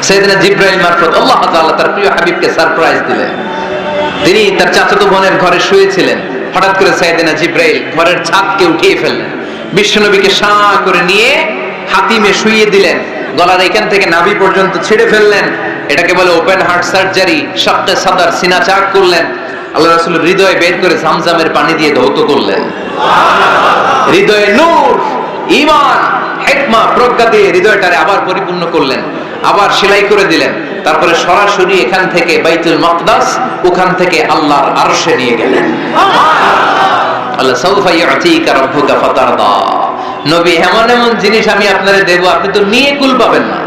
সাইয়েদনা জিবরাইল মারফত আল্লাহ তাআলা তার প্রিয় হাবিবকে সারপ্রাইজ দিলেন। তিনি তার চাচাতো বোনের ঘরে শুয়েছিলেন, হঠাৎ করে সাইয়েদনা জিবরাইল ঘরের ছাদকে উঠিয়ে ফেললেন, বিশ্বনবীকে শাঁ করে নিয়ে হাতিমে শুইয়ে দিলেন, গলার এখান থেকে নাভি পর্যন্ত ছিঁড়ে ফেললেন। এটাকে বলে ওপেন হার্ট সার্জারি, শাক্কে সাদর, সিনা চাক করলেন। আল্লাহ রাসূল হৃদয় বের করে জামজামের পানি দিয়ে ধৌত করলেন। হৃদয়ে নূর, ঈমান, হিকমা, প্রজ্ঞা দিয়ে হৃদয়টারে আবার পরিপূর্ণ করলেন, আবার সেলাই করে দিলেন। তারপরে সরাসরি এখান থেকে বাইতুল মাকদাস, ওখান থেকে আল্লাহর আরশে নিয়ে গেলেন। আল্লাহ সাউফা ইউতিকা রাব্বুকা ফাতারদা, নবী এমন এমন জিনিস আমি আপনারে দেব, আপনি তো নিয়ে কুল পাবেন না।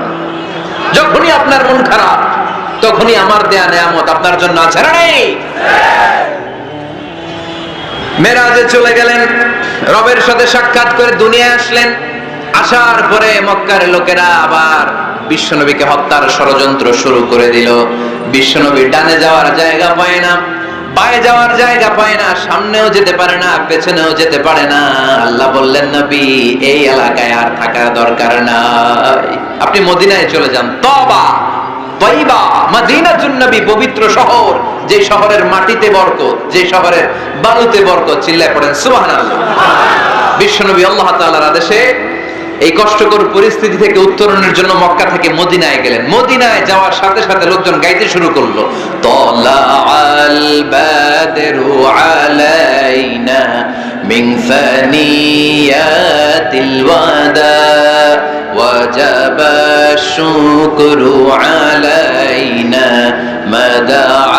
যখনই আপনার মন খারাপ, তখনই আমার দেয়া নেয়ামত আপনার জন্য আছে না নেই? মেরাজে চলে গেলেন, রবের সাথে সাক্ষাৎ করে দুনিয়ায় আসলেন। আসার পরে মক্কার লোকেরা আবার বিশ্বনবীকে হত্যার ষড়যন্ত্র শুরু করে দিল। বিশ্বনবী ডানে যাওয়ার জায়গা পায় না, বায়ে যাওয়ার জায়গা পায় না, সামনেও যেতে পারে না, পেছনেও যেতে পারে না। আল্লাহ বললেন, নবী এই এলাকায় আর থাকার দরকার নাই, আপনি মদিনায় চলে যান। তওবা, তয়বা, মদিনাতুন নবী, পবিত্র শহর, যে শহরের মাটিতে বরকত, যে শহরের বালুতে বরকত। চিল্লায় পড়েন সুবহানাল্লাহ। বিশ্বনবী আল্লাহ তাআলার আদেশে এই কষ্টকর পরিস্থিতি থেকে উত্তরণের জন্য মক্কা থেকে মদিনায় গেলেন। মদিনায় যাওয়ার সাথে সাথে লোকজন গাইতে শুরু করলো, তালাআল বাদরু আলাইনা মিন সানিয়াতিল ওয়াদা ওয়াজাবা শুকরু আলাইনা মাদাআ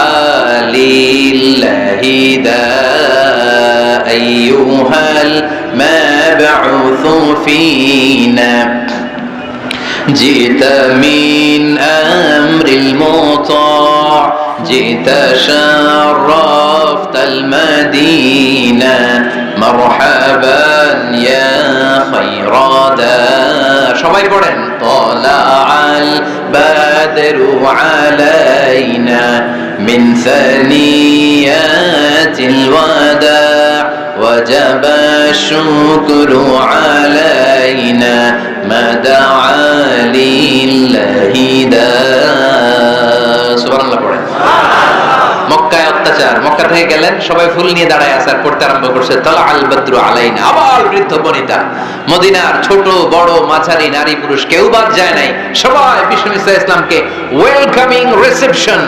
লিল্লাহি দা আইয়ুহাল مبعوث فينا جئت من أمر المطاع جئت شرفت المدينة مرحبا يا خير دار সবাই পড়েন طلع البدر علينا من ثنيات الوداع وجب الشكر علينا ما دعا لله داع সুবহানাল্লাহ পড়েন। মক্কায় অত্যাচার, মক্কা থেকে গেলেন, সবাই ফুল নিয়ে দাঁড়ায় আছে আর পড়তে আরম্ভ করছে তালা আল বদরু আলাইনা। আবার বৃদ্ধ বনিতা, মদিনার ছোট বড় মাঝারি নারী পুরুষ কেউ বাদ যায় নাই, সবাই বিষ্ণু ঈসা ইসলামকে ওয়েলকামিং রিসেপশন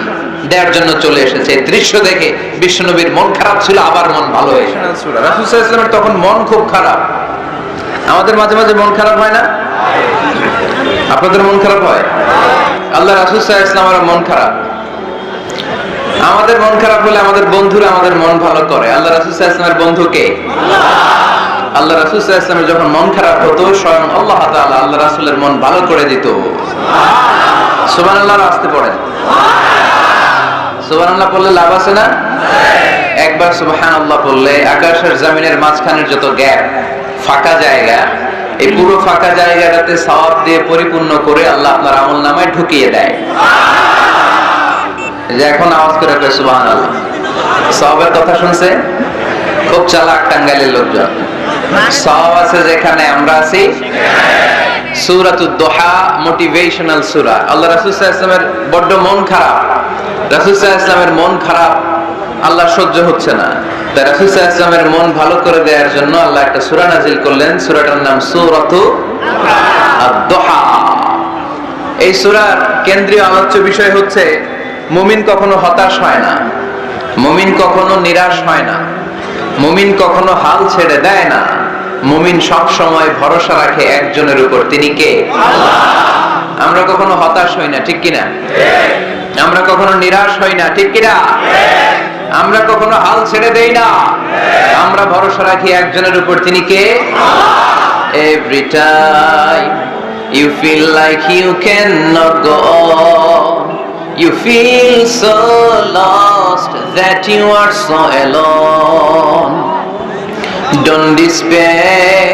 দেওয়ার জন্য চলে এসেছে। দৃশ্য দেখে বিশ্বনবীর মন খারাপ ছিল, আবার মন ভালো হয়েছে। রাসূল সাল্লাল্লাহু আলাইহি ওয়াসাল্লামের তখন মন খুব খারাপ। আমাদের মাঝে মাঝে মন খারাপ হয় না? আপনাদের মন খারাপ হয়? আল্লাহ রাসূল সাল্লাল্লাহু আলাইহি ওয়াসাল্লামের মন খারাপ। আমাদের মন খারাপ হলে আমাদের বন্ধুরা আমাদের মন ভালো করে। আল্লাহ রাসূল সাল্লাল্লাহু আলাইহি ওয়াসাল্লামের বন্ধু কে? আল্লাহ রাসূল সাল্লাল্লাহু আলাইহি ওয়াসাল্লামের যখন মন খারাপ হতো, স্বয়ং আল্লাহ তাআলা আল্লাহ রাসূলের মন ভালো করে দিত। সুবহানাল্লাহ, আসতে পড়েন সুবহানাল্লাহ পড়লে লাভ আছে না? একবার সুবহানাল্লাহ পড়লে আকাশের জমিনের মাঝখানের যত গ্যাপ, ফাঁকা জায়গা, এই পুরো ফাঁকা জায়গাটাতে সওয়াব দিয়ে পরিপূর্ণ করে আল্লাহ আপনার আমলনামায় ঢুকিয়ে দেয়। যে এখন আওয়াজ করে কয় সুবহানাল্লাহ, সওয়াবের কথা শুনছে? খুব চালাক টাঙ্গাইলের লোকজন। সওয়াব আছে যেখানে, আমরা আছি সূরাতুদ দুহা, মোটিভেশনাল সূরা। আল্লাহ রাসূল সাল্লাল্লাহু আলাইহি ওয়াসাল্লামের বড্ড মন খারাপ। রাসূল সাল্লাল্লাহু আলাইহি ওয়াসাল্লামের মন খারাপ, আল্লাহ সহ্য হচ্ছে না। তাই রাসূল সাল্লাল্লাহু আলাইহি ওয়াসাল্লামের মন ভালো করে দেওয়ার জন্য আল্লাহ একটা সূরা নাযিল করলেন। সূরাটার নাম সূরাতু আদ-দুহা। এই সূরার কেন্দ্রীয় আলোচ্য বিষয় হচ্ছে মুমিন কখনো হতাশ হয় না, মুমিন কখনো নিরাশ হয় না, মুমিন কখনো হাল ছেড়ে দেয় না। মুমিন সব সময় ভরসা রাখে একজনের উপর, তিনি কে? আল্লাহ। আমরা কখনো হতাশ হই না, ঠিক কিনা? আমরা কখনো নিরাশ হই না, ঠিক কিনা? আমরা কখনো হাল ছেড়ে দেই না, আমরা ভরসা রাখি একজনের উপর, তিনি কে? Every time you feel like you cannot go on, you feel so lost that you are so alone. Don't despair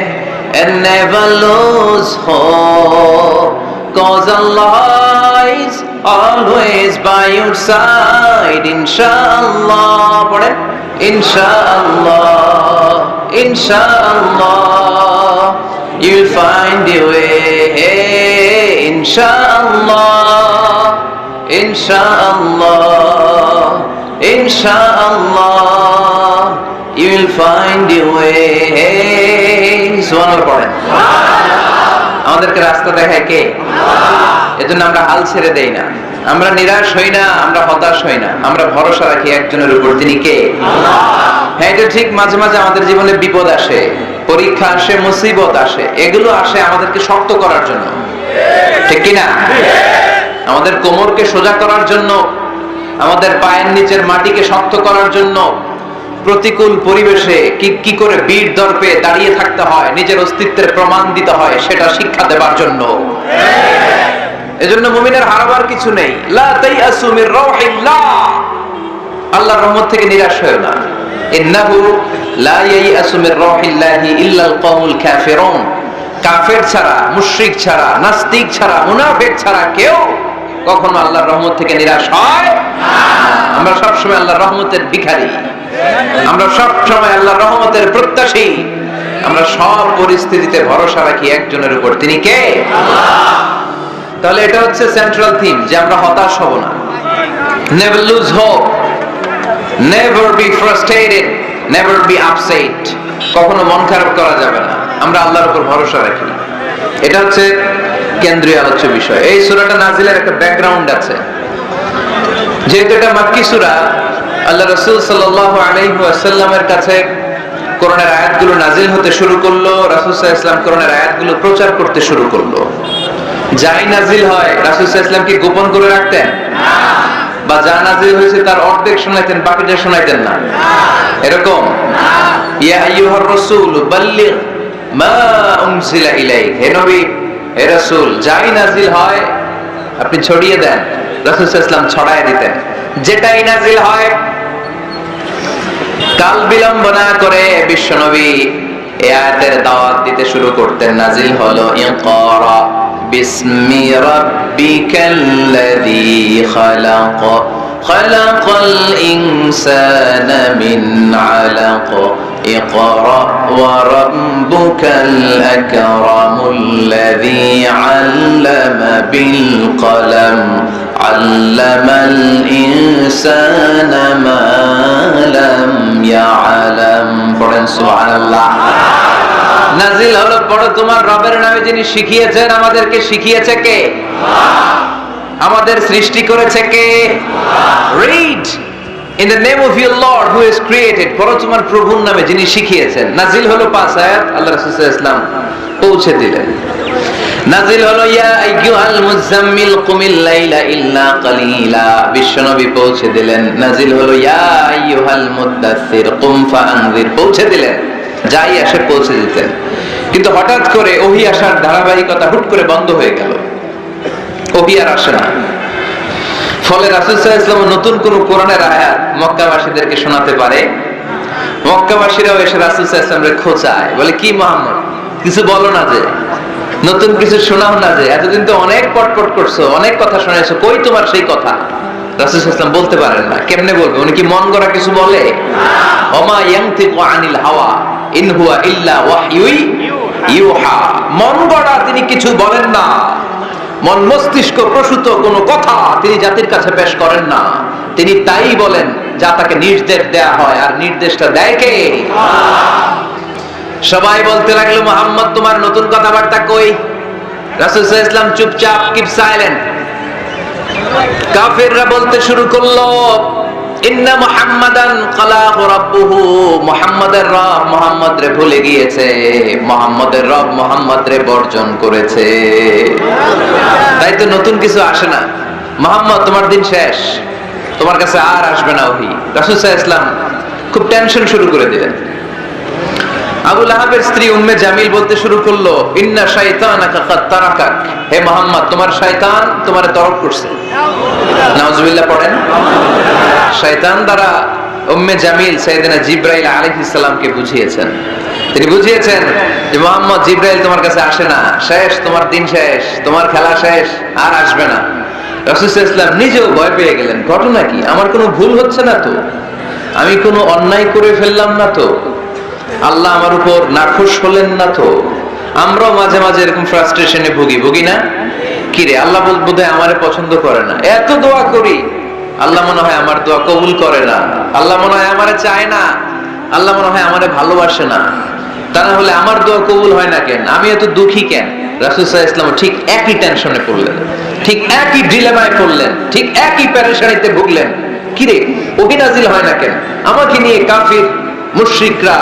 and never lose hope, 'cause Allah is always by your side. Inshallah, pade inshallah, inshallah you'll find your way. Inshallah, ইনশাআল্লাহ ইনশাআল্লাহ you will find your way সুবহানাল্লাহ পড়েন। আমাদেরকে রাস্তা দেখায় কে? এজন্য আমরা হাল ছেড়ে দেই না, আমরা নিরাশ হই না, আমরা হতাশ হই না, আমরা ভরসা রাখি একজনের উপর, তিনি কে? হ্যাঁ, এটা ঠিক, মাঝে মাঝে আমাদের জীবনে বিপদ আসে, পরীক্ষা আসে, মুসিবত আসে, এগুলো আসে আমাদেরকে শক্ত করার জন্য, ঠিক কিনা? আমাদের কোমরকে সোজা করার জন্য, আমাদের পায়ের নিচের মাটিকে শক্ত করার জন্য, প্রতিকূল পরিবেশে কি করে বীর দর্পে দাঁড়িয়ে থাকতে হয়, নিজের অস্তিত্বের প্রমাণ দিতে হয়, সেটা শিক্ষা দেবার জন্য। এজন্য মুমিনের হারাবার কিছু নেই। লা তাইয়াসু মির রাউহিল্লাহ, আল্লাহর রহমত থেকে নিরাশ হয়ো না। ইন্নাহু লা ইয়াইয়াসু মির রাউহিল্লাহি ইল্লাল কওমুল কাফিরুন, কাফের ছাড়া, মুশরিক ছাড়া, নাস্তিক ছাড়া, মুনাফিক ছাড়া কেউ কখনো আল্লাহর রহমত থেকে নিরাশ হয় না। আমরা সব সময় আল্লাহর রহমতের ভিখারি, আমরা সব সময় আল্লাহর রহমতের প্রত্যাশী, আমরা সব পরিস্থিতিতে ভরসা রাখি একজনের উপর, তিনি কে? আল্লাহ। তাহলে এটা হচ্ছে সেন্ট্রাল থিম, যে আমরা হতাশ হব না। Never lose hope, never be frustrated, never be upset, কখনো মন খারাপ করা যাবে না, আমরা আল্লাহর উপর ভরসা রাখি। এটা হচ্ছে কেন্দ্রীয় আলোচ্য বিষয়। এই সূরাটা নাজিলের একটা ব্যাকগ্রাউন্ড আছে, যেহেতু এটা মাক্কি সূরা, আল্লাহ রাসূল সাল্লাল্লাহু আলাইহি ওয়াসাল্লামের কাছে কোরআনের আয়াতগুলো নাজিল হতে শুরু করলো, রাসূল সাল্লাল্লাহু আলাইহি ওয়াসাল্লাম কোরআনের আয়াতগুলো প্রচার করতে শুরু করলো। যাই নাজিল হয় রাসূল সাল্লাল্লাহু আলাইহি ওয়াসাল্লাম কি গোপন করে রাখতেন? না। বা যা নাজিল হয়েছে তার অর্ধেক শোনাইতেন, বাকিটা শোনাইতেন না? এরকম না। ইয়া আইয়ুহার রাসূল বাল্লিগ মা উনজিলা ইলাইক, হে নবী, হে রাসূল, যাই নাজিল হয় আপনি ছড়িয়ে দেন। রাসূল সাল্লাল্লাহু আলাইহি ওয়াসাল্লাম ছড়ায় দিতেন, যেটাই নাজিল হয়। কাল বিলম্ব না করে বিশ্বনবী এই আয়াতের দাওয়াত দিতে শুরু করতেন। নাজিল হলো ইকরা বিসমি রাব্বিকাল্লাযী খালাক, খালাকাল ইনসানা মিন আলাক, ইকরা ওয়া রাব্বুকাল আকরামুল্লাযী আল্লামা বিল কলম, আল্লামাল ইনসানা মা লাম ইয়ালাম। পড়েন সুবহানাল্লাহ। নাজিল হলো, পড়ো, তোমার রবের নামে যিনি শিখিয়েছেন। আমাদেরকে শিখিয়েছে কে? আল্লাহ। আমাদের সৃষ্টি করেছে কে? Allah. Read in the name of your lord who has created, পড়ো তোমার প্রভুর নামে যিনি শিখিয়েছেন। নাজিল হলো 5 আয়াত, আল্লাহ রাসূল সাল্লাল্লাহু আলাইহি ওয়াসাল্লাম পৌঁছে দিলেন। নাজিল হলো ইয়া আইয়ুহাল মুযাম্মিল কুমিল লাইলা ইল্লা কালিলা, বিশ্বনবী পৌঁছে দিলেন। নাজিল হলো ইয়া আইয়ুহাল মুদ্দাসসির কুম ফাআনযির, পৌঁছে দিলেন। যাই আসে পৌঁছে দিতেন। কিন্তু হঠাৎ করে ওহী আসার ধারাবাহিকতা হুট করে বন্ধ হয়ে গেল, ওহী আর আসে না। ফলে রাসূল সাল্লাল্লাহু আলাইহি ওয়াসাল্লাম নতুন কোন কোরআনের আয়াত মক্কাবাসীদেরকে শোনাতে পারে। মক্কাবাসীরাও এসে রাসূল সাল্লাল্লাহু আলাইহি ওয়াসাল্লামকে খোঁচায়, বলে কি মুহাম্মদ, কিছু বলো না যে, নতুন কিছু শোনাও না যে, এতদিন তো অনেক পটপট করছো, অনেক কথা শুনেছো, কই তোমার সেই কথা? রাসূল সাল্লাল্লাহু আলাইহি ওয়াসাল্লাম বলতে পারেন না। কেমনে বলবে? উনি কি মন গড়া কিছু বলে? ওমা ইয়ানতিকু আনিল হাওয়া ইন হুয়া ইল্লা ওয়াহয়ুই ইউহা, মন গড়া তিনি কিছু বলেন না, মন মস্তিষ্ক প্রসূত কোনো কথা তিনি জাতির কাছে পেশ করেন না। তিনি তাই বলেন যা তাকে নির্দেশ দেয়া হয়, আর নির্দেশটা দেয় কে? আল্লাহ। সবাই বলতে লাগলো, মুহাম্মদ তোমার নতুন কথাবার্তা কই? রাসূল সাল্লাল্লাহু আলাইহি ওয়াসাল্লাম চুপচাপ, কিপ সাইলেন্ট। কাফিররা বলতে শুরু করলো, ইন্না মুহাম্মাদান খালাহু রাব্বুহু, মুহাম্মাদের রব মুহাম্মদ রে ভুলে গিয়েছে, মুহাম্মাদের রব মুহাম্মদ রে বর্জন করেছে। তাই তো নতুন কিছু আসে না। মুহাম্মদ তোমার দিন শেষ, তোমার কাছে আর আসবে না ওহী। রাসূল সাল্লাল্লাহু আলাইহি ওয়াসাল্লাম খুব টেনশন শুরু করে দিলেন। আবু লাহাবের স্ত্রী উম্মে জামিল বলতে শুরু করলো, ইন্না শাইতানাকা কাদ তারাকাক, হে মুহাম্মদ তোমার শয়তান তোমারে তরক করছে। নাউজুবিল্লাহ পড়েন। শয়তান দ্বারা উম্মে জামিল সাইয়েদনা জিবরাইল আলাইহিস সালামকে বুঝিয়েছেন। তিনি বুঝিয়েছেন যে মুহাম্মদ, জিবরাইল তোমার কাছে আসে না, শেষ, তোমার দিন শেষ, তোমার খেলা শেষ, আর আসবে না। রাসূল সাল্লাল্লাহু আলাইহি ওয়াসাল্লাম নিজেও ভয় পেয়ে গেলেন। ঘটনা কি? আমার কোনো ভুল হচ্ছে না তো? আমি কোনো অন্যায় করে ফেললাম না তো? আল্লাহ আমার উপর নাখুশ হলেন না তো? আমরাও মাঝে মাঝে এরকম ফ্রাস্ট্রেশনে ভুগি না? কিরে আল্লাহ বোধহয় আমারে পছন্দ করে না, এত দোয়া করি আল্লাহ মনে হয় আমার দোয়া কবুল করে না, আল্লাহ মনে হয় আমারে চায় না, আল্লাহ মনে হয় আমারে ভালোবাসে না, তা না হলে আমার দোয়া কবুল হয় না কেন, আমি এত দুঃখী কেন? রাসূল সাল্লাল্লাহু আলাইহি ওয়াসাল্লাম ঠিক একই টেনশনে পড়লেন, ঠিক একই ডিলেমায় পড়লেন, ঠিক একই পেরেশানিতে ভুগলেন। কিরে ওহী নাজিল হয় না কেন? আমাকে নিয়ে কাফির মুশরিকরা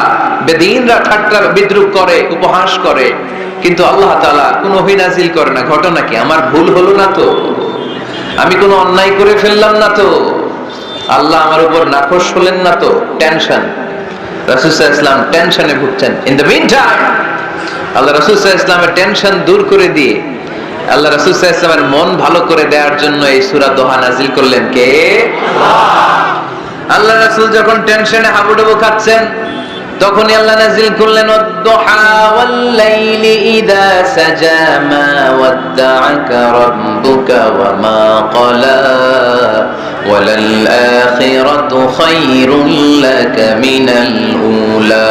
বেদিনরা ঠাট্টা বিদ্রুপ করে, উপহাস করে, কিন্তু আল্লাহ তাআলা কোনো ওহী নাজিল করে না। ঘটনা কি? আমার ভুল হলো না তো? আমি কোনো অন্যায় করে ফেললাম না তো? আল্লাহ আমার উপর নাখোশ হলেন না তো? টেনশন। রাসূল সাল্লাল্লাহু আলাইহি ওয়াসাল্লাম টেনশনে ভুগছেন। ইন দ্য মিন টাইম আল্লাহ রাসূল সাল্লাল্লাহু আলাইহি ওয়াসাল্লামের টেনশন দূর করে দিয়ে আল্লাহ রাসূল সাল্লাল্লাহু আলাইহি ওয়াসাল্লামের মন ভালো করে দেওয়ার জন্য এই সূরা দোহা নাজিল করলেন কে? আল্লাহ রাসূল যখন টেনশনে হাবুডুবু খাচ্ছেন তখনই আল্লাহ নাজিল করলেন ওয়াদ-দুহা ওয়াল-লাইলি ইযা সাজা মা ওয়াদ্দা'আকা রাব্বুকা ওয়া মা ক্বালা ওয়ালাল আখিরাতু খায়রুল লাকা মিনাল উলা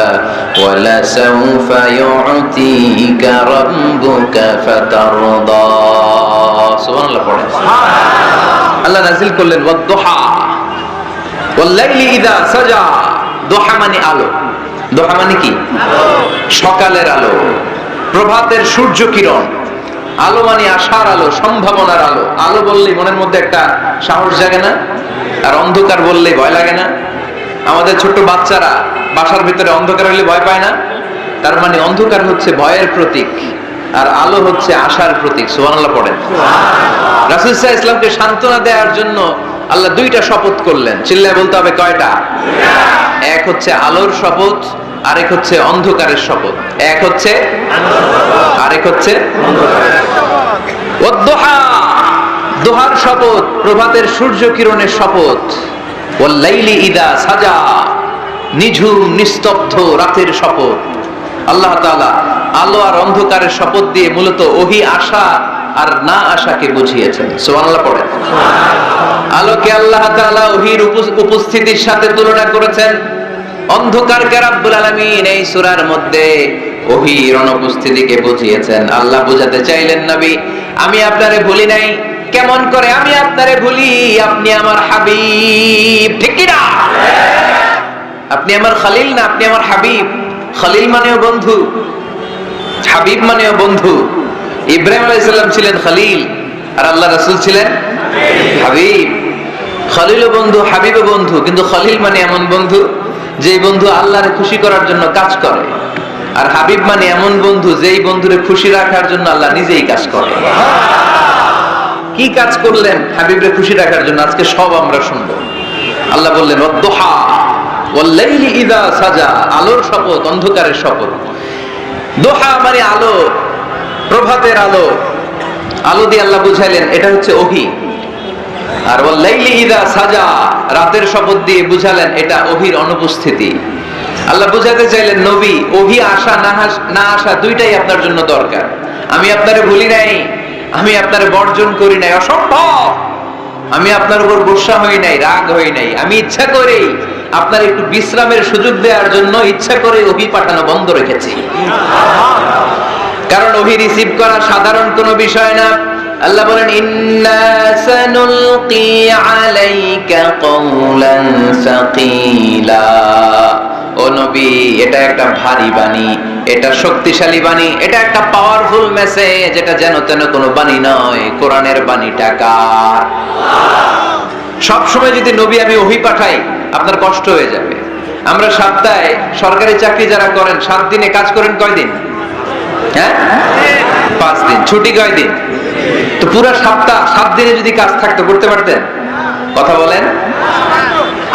ওয়ালা সাওফা ইউ'তিকা রাব্বুকা ফাতারদা। সুবহানাল্লাহ পড়েন। আল্লাহ নাজিল করলেন ওয়াদ-দুহা ওয়াল-লাইলি ইযা সাজা। দুহা মানে আলো। দোহা মানে কি? সকালের আলো, প্রভাতের সূর্য কিরণ। আলো মানে আশার আলো, সম্ভাবনার আলো। আলো বললেই মনের মধ্যে একটা সাহস জাগে না? আর অন্ধকার বললেই ভয় লাগে না? আমাদের ছোট্ট বাচ্চারা বাসার ভিতরে অন্ধকার হলে ভয় পায় না? তার মানে অন্ধকার হচ্ছে ভয়ের প্রতীক আর আলো হচ্ছে আশার প্রতীক। সুবহানাল্লাহ পড়েন। রাসূল সাল্লাল্লাহু আলাইহি ওয়াসাল্লামকে সান্ত্বনা দেওয়ার জন্য আল্লাহ দুইটা শপথ করলেন। চিল্লায় বলতে হবে কয়টা? এক হচ্ছে আলোর শপথ, আরেক হচ্ছে অন্ধকারের শপথ। এক হচ্ছে আরেক হচ্ছে ওয়াদ-দুহা, দুহার শপথ, প্রভাতের সূর্য কিরণের শপথ। ওয়াল-লাইলি ইযা সাজা, নিঝুম নিস্তব্ধ রাতের শপথ। আল্লাহ তাআলা আলো আর অন্ধকারের শপথ দিয়ে মূলত ওহী আশা আর না আশাকে বুঝিয়েছেন। সুবহানাল্লাহ পড়েন। আলোকে আল্লাহ তাআলা ওহীর উপস্থিতির সাথে তুলনা করেছেন, অন্ধকারকে রব্বুল আলামিন এই সূরার মধ্যে ওহীর অনুপস্থিতিকে বুঝিয়েছেন। আল্লাহ বুঝাতে চাইলেন নবী আমি আপনারে ভুলি নাই। কেমন করে আমি আপনারে ভুলি? আপনি আমার হাবিব, ঠিক কি না? আপনি আমার খলিল না, আপনি আমার হাবিব। খলিল মানেও বন্ধু, হাবিব মানেও বন্ধু। ইব্রাহিম আলাইহিস সালাম ছিলেন খলিল আর আল্লাহ রাসূল ছিলেন হাবিব। খলিলও বন্ধু, হাবিবও বন্ধু, কিন্তু খলিল মানে এমন বন্ধু যেই বন্ধু আল্লাহরে খুশি করার জন্য কাজ করে, আর হাবিব মানে এমন বন্ধু যেই বন্ধুরে খুশি রাখার জন্য আল্লাহ নিজেই কাজ করে। কি কাজ করলেন হাবিবরে খুশি রাখার জন্য? আজকে সব আমরা শুনবো। আল্লাহ বললেন ওয়াদ-দুহা ওয়াল-লাইলি ইযা সাজা, আলোর শপথ, অন্ধকারের শপথ। দোহা মানে আলো, প্রভাতের আলো। আলো দিয়ে আল্লাহ বুঝাইলেন এটা হচ্ছে ওহী। আর ওয়াল-লাইলি ইযা সাজা, রাতের শপথ দিয়ে বুঝালেন এটা ওহীর অনুপস্থিতি। আল্লাহ বুঝাতে চাইলেন নবী ওহী আসা না আসা দুইটাই আপনার জন্য দরকার। আমি আপনারে ভুলি নাই, আমি আপনারে বর্জন করি নাই, অসম্ভব। আমি আপনার উপর গোসা হই নাই, রাগ হই নাই। আমি ইচ্ছা করেই আপনার একটু বিশ্রামের সুযোগ দেওয়ার জন্য ইচ্ছা করে ওহী পাঠানো বন্ধ রেখেছি। কারণ ওহী রিসিভ করা সাধারণ কোনো বিষয় না। আল্লাহ বলেন ইন্না সানুলকি আলাইকা কওলান সাকিলা। ও নবী এটা একটা ভারী বাণী, এটা শক্তিশালী বাণী, এটা একটা পাওয়ারফুল মেসেজ। এটা যেন তেন কোনো বাণী নয়, কোরআনের বাণীটা কার? সব সময় যদি নবী আমি ওহী পাঠাই আপনার কষ্ট হয়ে যাবে। আমরা সপ্তাহে সরকারি চাকরি যারা করেন 7 দিনে কাজ করেন কয়দিন? হ্যাঁ 5 দিন। ছুটি কয়দিন? তো পুরো সপ্তাহ 7 দিনে যদি কাজ থাকতো করতে পারতেন? কথা বলেন।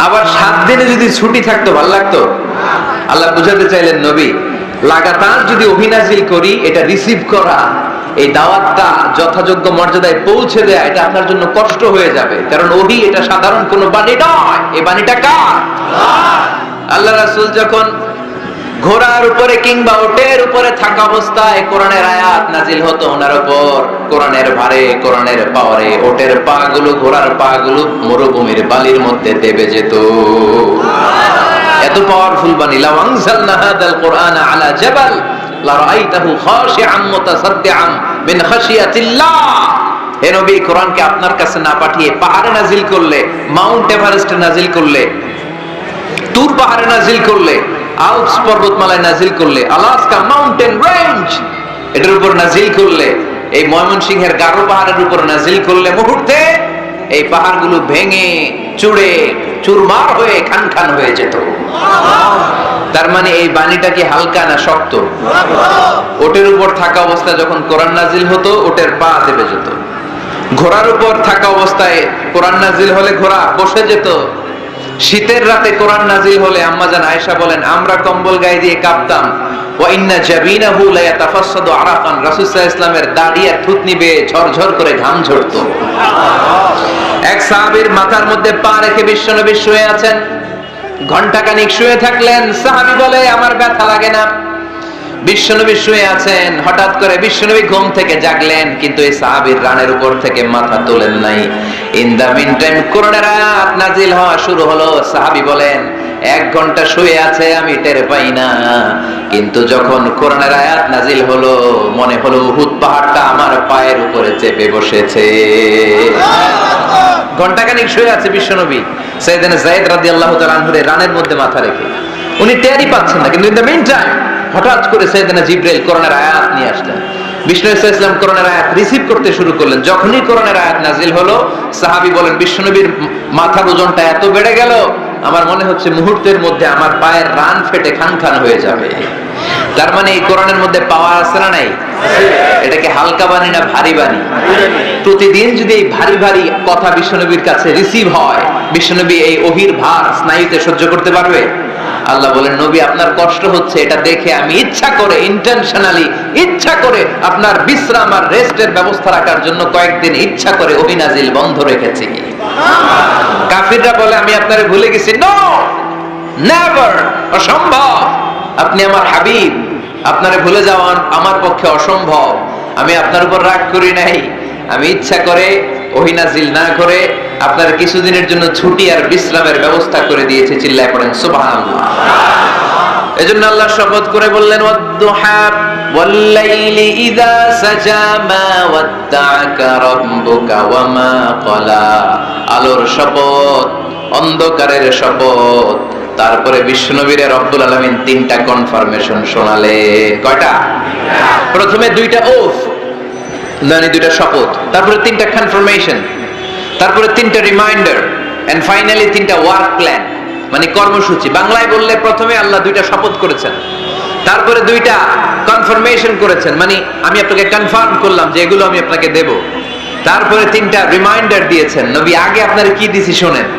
আবার 7 দিনে যদি ছুটি থাকতো ভালো লাগতো? আল্লাহ বুঝাতে চাইলেন নবী লাগাতার যদি ওহী নাজিল করি এটা রিসিভ করা, এই দাওয়াতটা যথাযোগ্য মর্যাদায় পৌঁছে দেয়া এটা আপনার জন্য কষ্ট হয়ে যাবে। কারণ ওহী এটা সাধারণ কোনো বাণী নয়, এই বাণীটা কার? আল্লাহ রাসূল যখন ঘোড়ার উপরে কিংবা উটের উপরে থাকা অবস্থায় কোরআনের আয়াত নাজিল হতো ওনার উপর, কোরআনের ভারে, কোরআনের পাওয়ারে ওটের পা গুলো, ঘোড়ার পা গুলো মরুভূমির বালির মধ্যে দেবে যেত। এত পাওয়ারফুল বাণী। লাউ আনজালনা হাদাল কুরআনা আলা জাবাল লারাআইতাহু খাশিআন মুতাসাদ্দিআন মিন খাশিয়াতিল্লাহ। হে নবী, কোরআনকে আপনার কাছে না পাঠিয়ে পাহাড়ে নাজিল করলে, মাউন্ট এভারেস্টে নাজিল করলে, তুর পাহাড়ে নাজিল করলে, আল্পস পর্বতমালায় নাজিল করলে, আলাস্কা মাউন্টেন রেঞ্জ এটার উপর নাজিল করলে, এই ময়মনসিংহের গারো পাহাড়ের উপর নাজিল করলে, মুহূর্তে এই পাহাড়গুলো ভেঙে চুড়ে চুরমার হয়ে খান খান হয়ে যেত। তার মানে এই বাণীটা কি হালকা না শক্ত? ওটের উপর থাকা অবস্থায় যখন কোরআন নাজিল হতো, ওটের পা দেবে যেত। ঘোড়ার উপর থাকা অবস্থায় কোরআন নাজিল হলে ঘোড়া বসে যেত। শীতের রাতে কোরআন নাজিল হলে আম্মাজান আয়েশা বলেন, আমরা কম্বল গায়ে দিয়ে কাঁপতাম। ওয়া ইন্না জাবিনাহু লা ইয়াতাফাসসাদু আরাকান, রাসূল সাল্লাল্লাহু আলাইহি ওয়াসাল্লামের দাড়ি আর থুতনি বেয়ে ঝরঝর করে ঘাম ঝরতো। এক সাহাবীর মাথার মধ্যে পা রেখে বিশ্বনবী শুয়ে আছেন। ঘন্টাখানিক শুয়ে থাকলেন। সাহাবী বলে, আমার ব্যথা লাগে না। বিশ্বনবী শুয়ে আছেন, হঠাৎ করে বিশ্বনবী ঘুম থেকে জাগলেন, কিন্তু এই সাহাবীর রানের উপর থেকে মাথা তোলেন নাই। ইন দা মিন টাইম কোরআনের আয়াত নাজিল হওয়া শুরু হলো। সাহাবী বলেন, 1 ঘন্টা শুয়ে আছে আমি টের পাই না, কিন্তু যখন কোরআনের আয়াত নাজিল হলো মনে হলো উহুদ পাহাড়টা আমার পায়ের উপরে চেপে বসেছে। ঘন্টাখানিক শুয়ে আছে বিশ্বনবী সাইয়েদনা যায়েদ রাদিয়াল্লাহু তাআলা আনহু রানের মধ্যে মাথা রেখে। উনি টেরই পাচ্ছেন না, কিন্তু ইন দা মিন টাইম হঠাৎ করে সাইয়েদনা জিবরাইল কোরআনের আয়াত নিয়ে আসলেন। বিষ্ণু সাল্লাল্লাহু আলাইহি ওয়াসাল্লাম কোরআনের আয়াত রিসিভ করতে শুরু করলেন। যখনই কোরআনের আয়াত নাজিল হলো, সাহাবী বলেন, বিশ্বনবীর মাথার ওজনটা এত বেড়ে গেল, আমার মনে হচ্ছে মুহূর্তের মধ্যে আমার পায়ের রান ফেটে খান খান হয়ে যাবে। তার মানে এই কোরআনের মধ্যে পাওয়ার আছে না নাই? এটাকে হালকা বাণী না ভারী বাণী? প্রতিদিন যদি এই ভারী ভারী কথা বিশ্বনবীর কাছে রিসিভ হয়, বিশ্বনবী এই ওহির ভার স্নায়ুতে সহ্য করতে পারবে? আল্লাহ বলেন, নবী আপনার কষ্ট হচ্ছে, এটা দেখে আমি ইচ্ছা করে ইন্টেনশনালি ইচ্ছা করে আপনার বিশ্রাম আর রেস্টের ব্যবস্থা রাখার জন্য কয়েকদিন ইচ্ছা করে ওহী নাজিল বন্ধ রেখেছি। কাফিররা বলে, আমি আপনারে ভুলে গেছি। নো, নেভার, অসম্ভব। আপনি আমার হাবিব, আপনারে ভুলে যাওয়া আমার পক্ষে অসম্ভব। আমি আপনার উপর রাগ করি নাই, আমি ইচ্ছা করে ওহী নাজিল না করে আপনার কিছুদিনের জন্য ছুটি আর বিশ্রামের ব্যবস্থা করে দিয়েছে। চিল্লায় পড়েন সুবহানাল্লাহ। এজন্য আল্লাহ শপথ করে বললেন, ওয়াদ-দুহা ওয়াল-লাইলি ইযা সাজা মা ওয়াদ্দাআকা রাব্বুকা ওয়া মা ক্বালা। আলোর শপথ, অন্ধকারের শপথ। তারপরে বিশ্বনবীর রব্বুল আলামিন 3টা কনফার্মেশন শোনালেন। কয়টা? প্রথমে 2টা ওফ, মানে 2টা শপথ, তারপরে 3টা কনফার্মেশন, তারপরে 3টা রিমাইন্ডার, এন্ড ফাইনালি 3টা ওয়ার্ক প্ল্যান, মানে কর্মসূচি। বাংলায় বললে প্রথমে আল্লাহ 2টা শপথ করেছেন, তারপরে 2টা কনফার্মেশন করেছেন, মানে আমি আপনাকে কনফার্ম করলাম যে এগুলো আমি আপনাকে দেব। তারপরে 3টা রিমাইন্ডার দিয়েছেন, নবী আগে আপনারা কি দিছি শোনেন।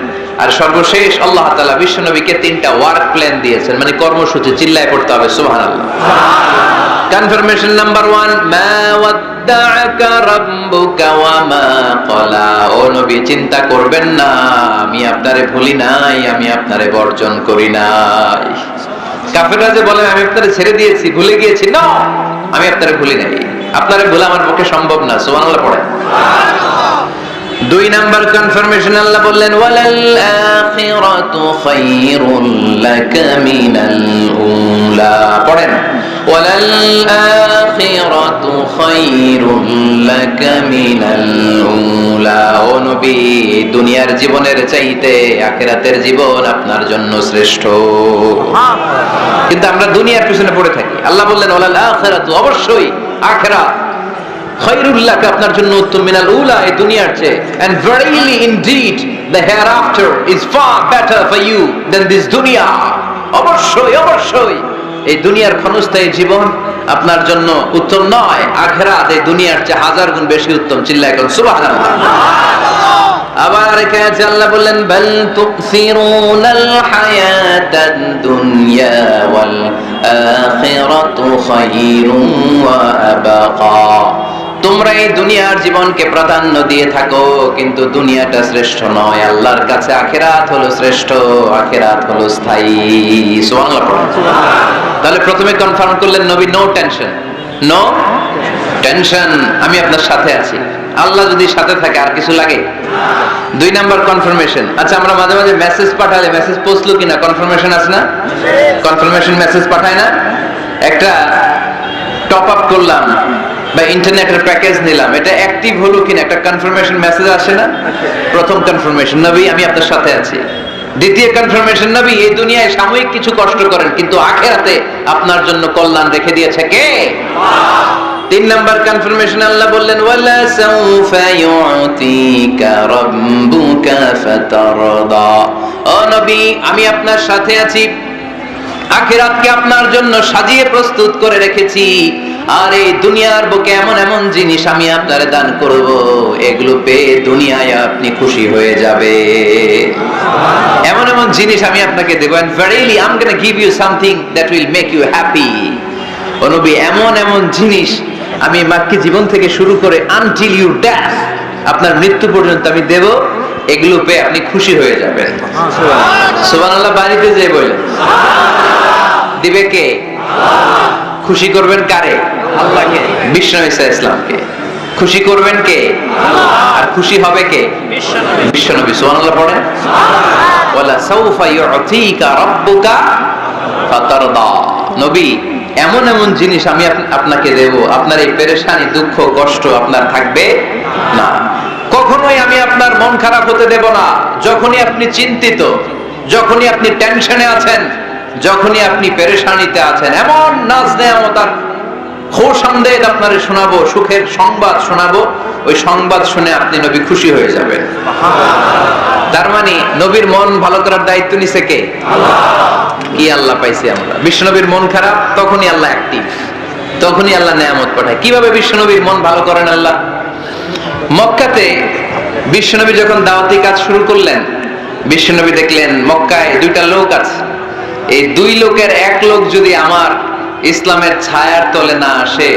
আর সর্বশেষ আল্লাহ তাআলা বিশ্ব নবীকে 3টা ওয়ার্ক প্ল্যান দিয়েছেন, মানে কর্মসূচি। চিল্লায় পড়তে হবে সুবহানাল্লাহ। কনফার্মেশন নাম্বার 1, মা ওয়াদ্দাআকা রাব্বুকা ওয়া মা ক্বালা। ও নবী, চিন্তা করবেন না, আমি আপনারে ভুলি নাই, আমি আপনারে বর্জন করি নাই। কাফেররা যে বলে আমি আপনারে ছেড়ে দিয়েছি, ভুলে গিয়েছি, না, আমি আপনারে ভুলি নাই। আপনারে ভোলা আমার পক্ষে সম্ভব না। সুবহানাল্লাহ পড়েন। 2 নাম্বার কনফার্মেশন আল্লাহ বললেন, ওয়ালাল আখিরাতু খায়রুল লাকা মিনাল উলা। পড়েন, ওয়ালাল আখিরাতু খায়রুল লাকা মিনাল উলা। ও নবী, দুনিয়ার জীবনের চাইতে আখিরাতের জীবন আপনার জন্য শ্রেষ্ঠ। কিন্তু আমরা দুনিয়ার পিছনে পড়ে থাকি। আল্লাহ বললেন, ওয়ালাল আখিরাতু, অবশ্যই আখিরাত, খায়রুল লাকা, আপনার জন্য উত্তম, মিনাল উলা, এই দুনিয়ার চেয়ে, and verily indeed the hereafter is far better for you than this dunya. অবশ্যই অবশ্যই এই দুনিয়ার ক্ষণস্থায়ী জীবন আপনার জন্য উত্তম নয়, আখিরাত এই দুনিয়ার চেয়ে 1000 গুণ বেশি উত্তম। চিল্লায় বলুন সুবহানাল্লাহ। আবার এখানে আল্লাহ বললেন, বাল তুসিরুনাল হায়াতাদ দুনিয়া ওয়াল আখিরাতু খায়রুন ওয়া আবাকা। তোমরা এই দুনিয়ার জীবনকে প্রাধান্য দিয়ে থাকো, কিন্তু দুনিয়াটা শ্রেষ্ঠ নয়। আল্লাহর কাছে আখিরাত হলো শ্রেষ্ঠ, আখিরাত হলো স্থায়ী। সুবহানাল্লাহ পড়ুন। তাহলে প্রথমে কনফার্ম করলেন নবী, নো টেনশন, নো টেনশন, আমি আপনার সাথে আছি। আল্লাহ যদি সাথে থাকে আর কিছু লাগে? 2 নাম্বার কনফার্মেশন। আচ্ছা, আমরা মাঝে মাঝে মেসেজ পাঠালে মেসেজ পৌঁছলো কিনা কনফার্মেশন আছে না? কনফার্মেশন মেসেজ পাঠায় না? একটা টপ আপ করলাম, বা ইন্টারনেটের প্যাকেজ নিলাম, এটা অ্যাক্টিভ হলো কিনা একটা কনফার্মেশন মেসেজ আসে না? প্রথম কনফার্মেশন, নবী আমি আপনার সাথে আছি। দ্বিতীয় কনফার্মেশন, নবী এই দুনিয়ায় সাময়িক কিছু কষ্ট করেন কিন্তু আখিরাতে আপনার জন্য কল্যাণ রেখে দিয়েছে কে? তিন নাম্বার কনফার্মেশন, আল্লাহ বললেন ওয়ালা সাউফা ইউতিকা রাব্বুকা ফাতারদা। ও নবী আমি আপনার সাথে আছি, আখিরাতকে আপনার জন্য সাজিয়ে প্রস্তুত করে রেখেছি, আর এই দুনিয়ার বুকে এমন এমন জিনিস আমি আপনারে দান করব, এগুলো পেয়ে দুনিয়ায় আপনি খুশি হয়ে যাবে। এমন এমন জিনিস আমি আপনাকে দেব, and verily I'm going to give you something that will make you happy। ও নবী এমন এমন জিনিস আমি মাক্কি জীবন থেকে শুরু করে until you death, আপনার মৃত্যু পর্যন্ত আমি দেব, এগুলো পেয়ে আপনি খুশি হয়ে যাবেন। সুবহানাল্লাহ। বাড়িতে যে বলেন দিবে কে? খুশি করবেন কারে? আল্লাহকে, বিষ্ণু ঈসা ইসলামকে। খুশি করবেন কে? আর খুশি হবে কে? বিশ্বনবী। সুবহানাল্লাহ পড়েন। ওয়ালা সাউফা ইউতিকা রাব্বুকা ফাতারদা। নবী এমন এমন জিনিস আমি আপনাকে দেব, আপনার এই পেরেশানি দুঃখ কষ্ট আপনার থাকবে না। কখনোই আমি আপনার মন খারাপ হতে দেব না। যখনই আপনি চিন্তিত, যখনই আপনি টেনশনে আছেন, যখনই আপনি পেরেশানিতে আছেন, এমন নাজ নেয়ামত আর খোশামদেদ আপনারে শোনাবো, সুখের সংবাদ শোনাবো, ওই সংবাদ শুনে আপনি নবী খুশি হয়ে যাবেন। তার মানে নবীর মন ভালো করার দায়িত্ব নিছে কে? কি আল্লাহ পাইছি আমরা। বিশ্বনবীর মন খারাপ, তখনই আল্লাহ অ্যাক্টিভ, তখনই আল্লাহ নেয়ামত পাঠায়। কিভাবে বিশ্বনবীর মন ভালো করেন আল্লাহ? মক্কাতে বিশ্বনবী যখন দাওয়াতি কাজ শুরু করলেন, বিশ্বনবী দেখলেন মক্কায় দুইটা লোক আছে, এই দুই লোকের এক লোক যদি আমার ইসলামের ছায়ার তলে না আসে,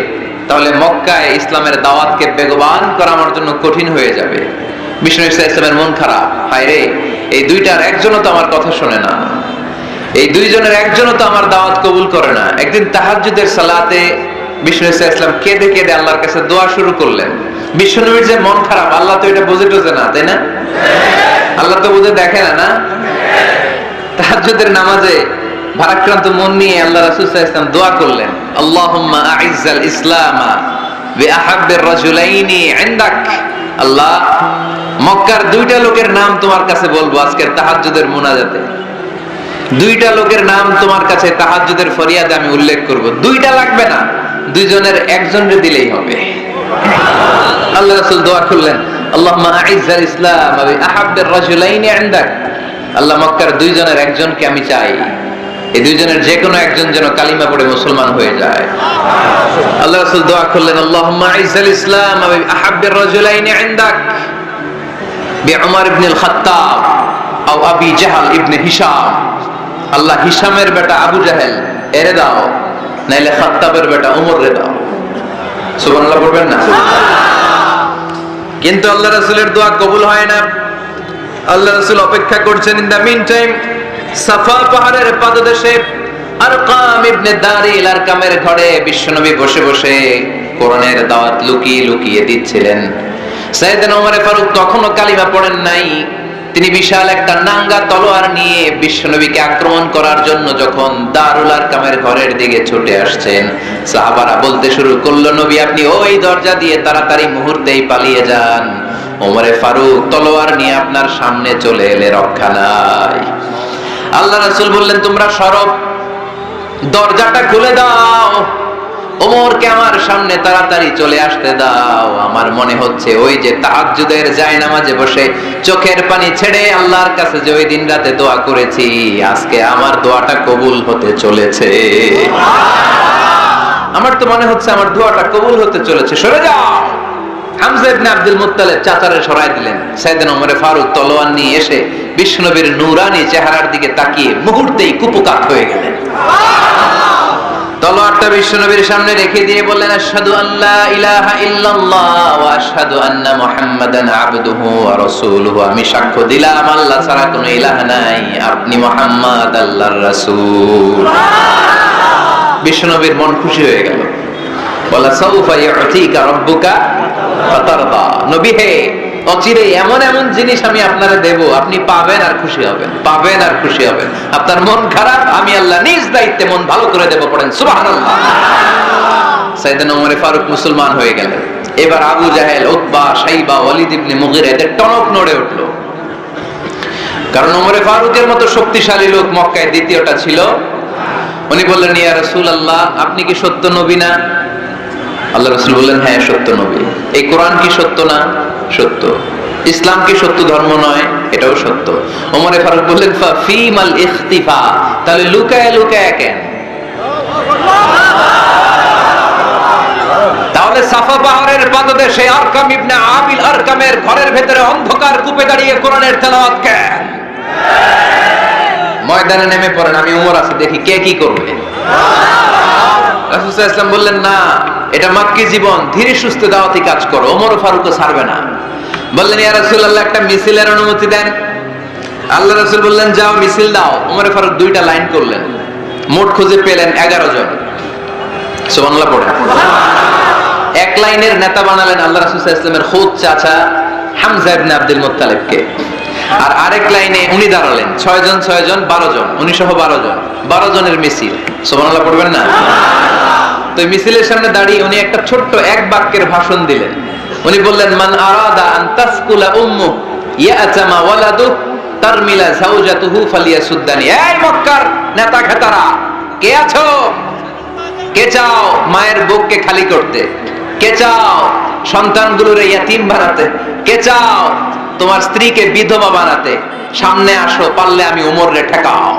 তাহলে মক্কায় ইসলামের দাওয়াতকে বেগবান করা আমার জন্য কঠিন হয়ে যাবে। বিষ্ণু ঈসা ইসলামের মন খারাপ, হায় রে এই দুইটার একজনও তো আমার কথা শোনে না, এই দুইজনের একজনও তো আমার দাওয়াত কবুল করে না। একদিন তাহাজ্জুদের সালাতে বিষ্ণু ঈসা ইসলাম কেঁদে কেঁদে আল্লাহর কাছে দোয়া শুরু করলেন। বিশ্বনবীর যে মন খারাপ, আল্লাহ তো এটা বুঝে টুঝে না, তাই না? আল্লাহ তো বুঝে দেখে না, না? তাহাজ্জুদের নামাজে ভারাক্রান্ত মন নিয়ে আল্লাহ রাসূল সাল্লাল্লাহু আলাইহি ওয়াসাল্লাম দোয়া করলেন, আল্লাহুম্মা আইজ্জাল ইসলামা বিআহাব্বির রাজুলাইনি ইনদাক। আল্লাহ মক্কার দুইটা লোকের নাম তোমার কাছে বলবো আজকের তাহাজ্জুদের মুনাজাতে, দুইটা লোকের নাম তোমার কাছে তাহাজ্জুদের ফরিয়াদে আমি উল্লেখ করব। দুইটা লাগবে না, দুইজনের একজনকে দিলেই হবে। আল্লাহ রাসূল দোয়া করলেন, আল্লাহুম্মা আইজ্জাল ইসলামা বিআহাব্বির রাজুলাইনি ইনদাক। আল্লাহ মক্কার দুইজনের একজনকে আমি চাই, এই দুইজনের যে কোনো একজন যেন কালিমা পড়ে মুসলমান হয়ে যায়। আল্লাহ রাসূল দোয়া করলেন, আল্লাহুম্মা আইজ্জাল ইসলাম ওয়া আহাব্বির রাজুলাইনি ইনদাক বিউমর ইবনে আল খাত্তাব আও আবি জাহল ইবনে হিশাম। আল্লাহ হিশামের বেটা আবু জাহেল এরে দাও, নাইলে খাত্তাবের বেটা উমর রে দাও। সুবহানাল্লাহ পড়বেন না? কিন্তু আল্লাহ রাসূলের দোয়া কবুল হয় না। আল্লাহ রাসূল অপেক্ষা করছেন। ইন দা মিন টাইম সাফা পাহাড়ের পাদদেশে আরকাম ইবনে দারিল আরকামের ঘরে বিশ্বনবী বসে বসে কোরআনের দাওয়াত লুকিয়ে লুকিয়ে দিচ্ছিলেন। সাইয়েদনা ওমর ফারুক তখনও কালিমা পড়েন নাই। তিনি বিশাল একটা নাঙ্গা তলোয়ার নিয়ে বিশ্বনবীকে আক্রমণ করার জন্য যখন দারুল আরকামের ঘরের দিকে ছুটে আসছেন, সাহাবারা বলতে শুরু করলো, নবী আপনি ওই দরজা দিয়ে তাড়াতাড়ি মুহূর্তেই পালিয়ে যান। ওমর ফারুক তলোয়ার নিয়ে আপনার সামনে চলে এলে রক্ষা নাই। আল্লাহ রাসূল বললেন, তোমরা সরব, দরজাটা খুলে দাও, ওমরকে আমার সামনে তাড়াতাড়ি চলে আসতে দাও। আমার মনে হচ্ছে ওই যে তাহাজ্জুদের জায়নামাজে বসে চোখের পানি ছেড়ে আল্লাহর কাছে যে ওই দিন রাতে দোয়া করেছি, আজকে আমার দোয়াটা কবুল হতে চলেছে। আমার তো মনে হচ্ছে আমার দোয়াটা কবুল হতে চলেছে, সরে যাও। হামজা ইবনে আব্দুল মুত্তালিব চাচারে সরাই দিলেন। সাইয়েদনা ওমর ফারুক তলোয়ার নিয়ে এসে বিশ্বনবীর নূরানি চেহারার দিকে তাকিয়ে মুহূর্তেই কুপকাত হয়ে গেলেন। তলোয়ারটা বিশ্বনবীর সামনে রেখে দিয়ে বললেন, আশহাদু আল্লা ইলাহা ইল্লাল্লাহ ওয়া আশহাদু আন্না মুহাম্মাদান আবদুহু ওয়া রাসূলুহু। আমি সাক্ষ্য দিলাম আল্লাহ ছাড়া কোনো ইলাহ নাই, আপনি মুহাম্মদ আল্লাহর রাসূল। বিশ্বনবীর মন খুশি হয়ে গেল। বলা সাউফা ইউতিকা রাব্বুকা ফাতারদা। নবী হে, অচিরে এমন এমন জিনিস আমি আপনারে দেব, আপনি পাবেন আর খুশি হবেন, পাবেন আর খুশি হবেন। আপনার মন খারাপ, আমি আল্লাহ নিজ দায়িত্বে মন ভালো করে দেব। পড়েন সুবহানাল্লাহ। সাইয়েদনা ওমর ফারুক মুসলমান হয়ে গেলেন। এবার আবু জাহেল, উতবা, শাইবা, ওয়ালিদ ইবনে মুগিরা এদের টনক নড়ে উঠলো, কারণ ওমর ফারুকের মতো শক্তিশালী লোক মক্কায় দ্বিতীয়টা ছিল। উনি বললেন, ইয়া রাসূলুল্লাহ, আপনি কি সত্য নবী না? আল্লাহ রাসূল বললেন, হ্যাঁ সত্য নবী। এই কোরআন কি সত্য না? সত্য। ইসলাম কি সত্য ধর্ম নয়? এটাও সত্য। ওমর ফারুক বললেন, ফাফিমাল ইখতিফা, তাহলে লুকায় লুকায় কেন? তাহলে সাফা পাহাড়ের পাদদেশে আরকাম ইবনে আবিল আরকামের ঘরের ভেতরে অন্ধকার কূপে দাঁড়িয়ে কোরআনের তেলাওয়াত কেন? ময়দানে নেমে পড়েন, আমি ওমর আছি, দেখি কে কি করবে। রাসূল সাল্লাল্লাহু আলাইহি ওয়াসাল্লাম বললেন, না, এটা মাক্কি জীবন, ধীরে সুস্থে দাওয়াতি কাজ করো। ওমর ফারুকও ছাড়বে না। বললেন, ইয়া রাসূলুল্লাহ, একটা মিছিলের অনুমতি দেন। আল্লাহ রাসূল বললেন, যাও মিছিল দাও। ওমর ফারুক দুইটা লাইন করলেন, মোট খুঁজে পেলেন 11 জন। সুবহানাল্লাহ পড়েন। এক লাইনের নেতা বানালেন আল্লাহ রাসূল সাল্লাল্লাহু আলাইহি ওয়াসাল্লামের খুদ চাচা হামজা ইবনে আব্দুল মুত্তালিবকে। আর আরেক লাইনে উনি দাঁড়ালেন, 6 জন 6 জন 12 জন, উনি সহ 12 জন, 12 জনের মিছিল। সুবহানাল্লাহ পড়বেন না? তো মিছিলের সামনে দাঁড়িয়ে উনি একটা ছোট্ট এক বাক্যের ভাষণ দিলেন। উনি বললেন, মান আরাদা আন তাসকুলা উম্মু ইয়াতামা ওয়ালাদু তারমিলা যাওজাতুহু ফালিয়াসুদ্দানি। এই মক্কার নেতা খেতারা, কে আছো? কে চাও মায়ের বুককে খালি করতে? কে চাও সন্তানগুলোরে ইয়াতীম বানাতে? কে চাও তোমার স্ত্রীকে বিধবা বানাতে? সামনে আসো, পারলে আমি ওমরে ঠেকাও।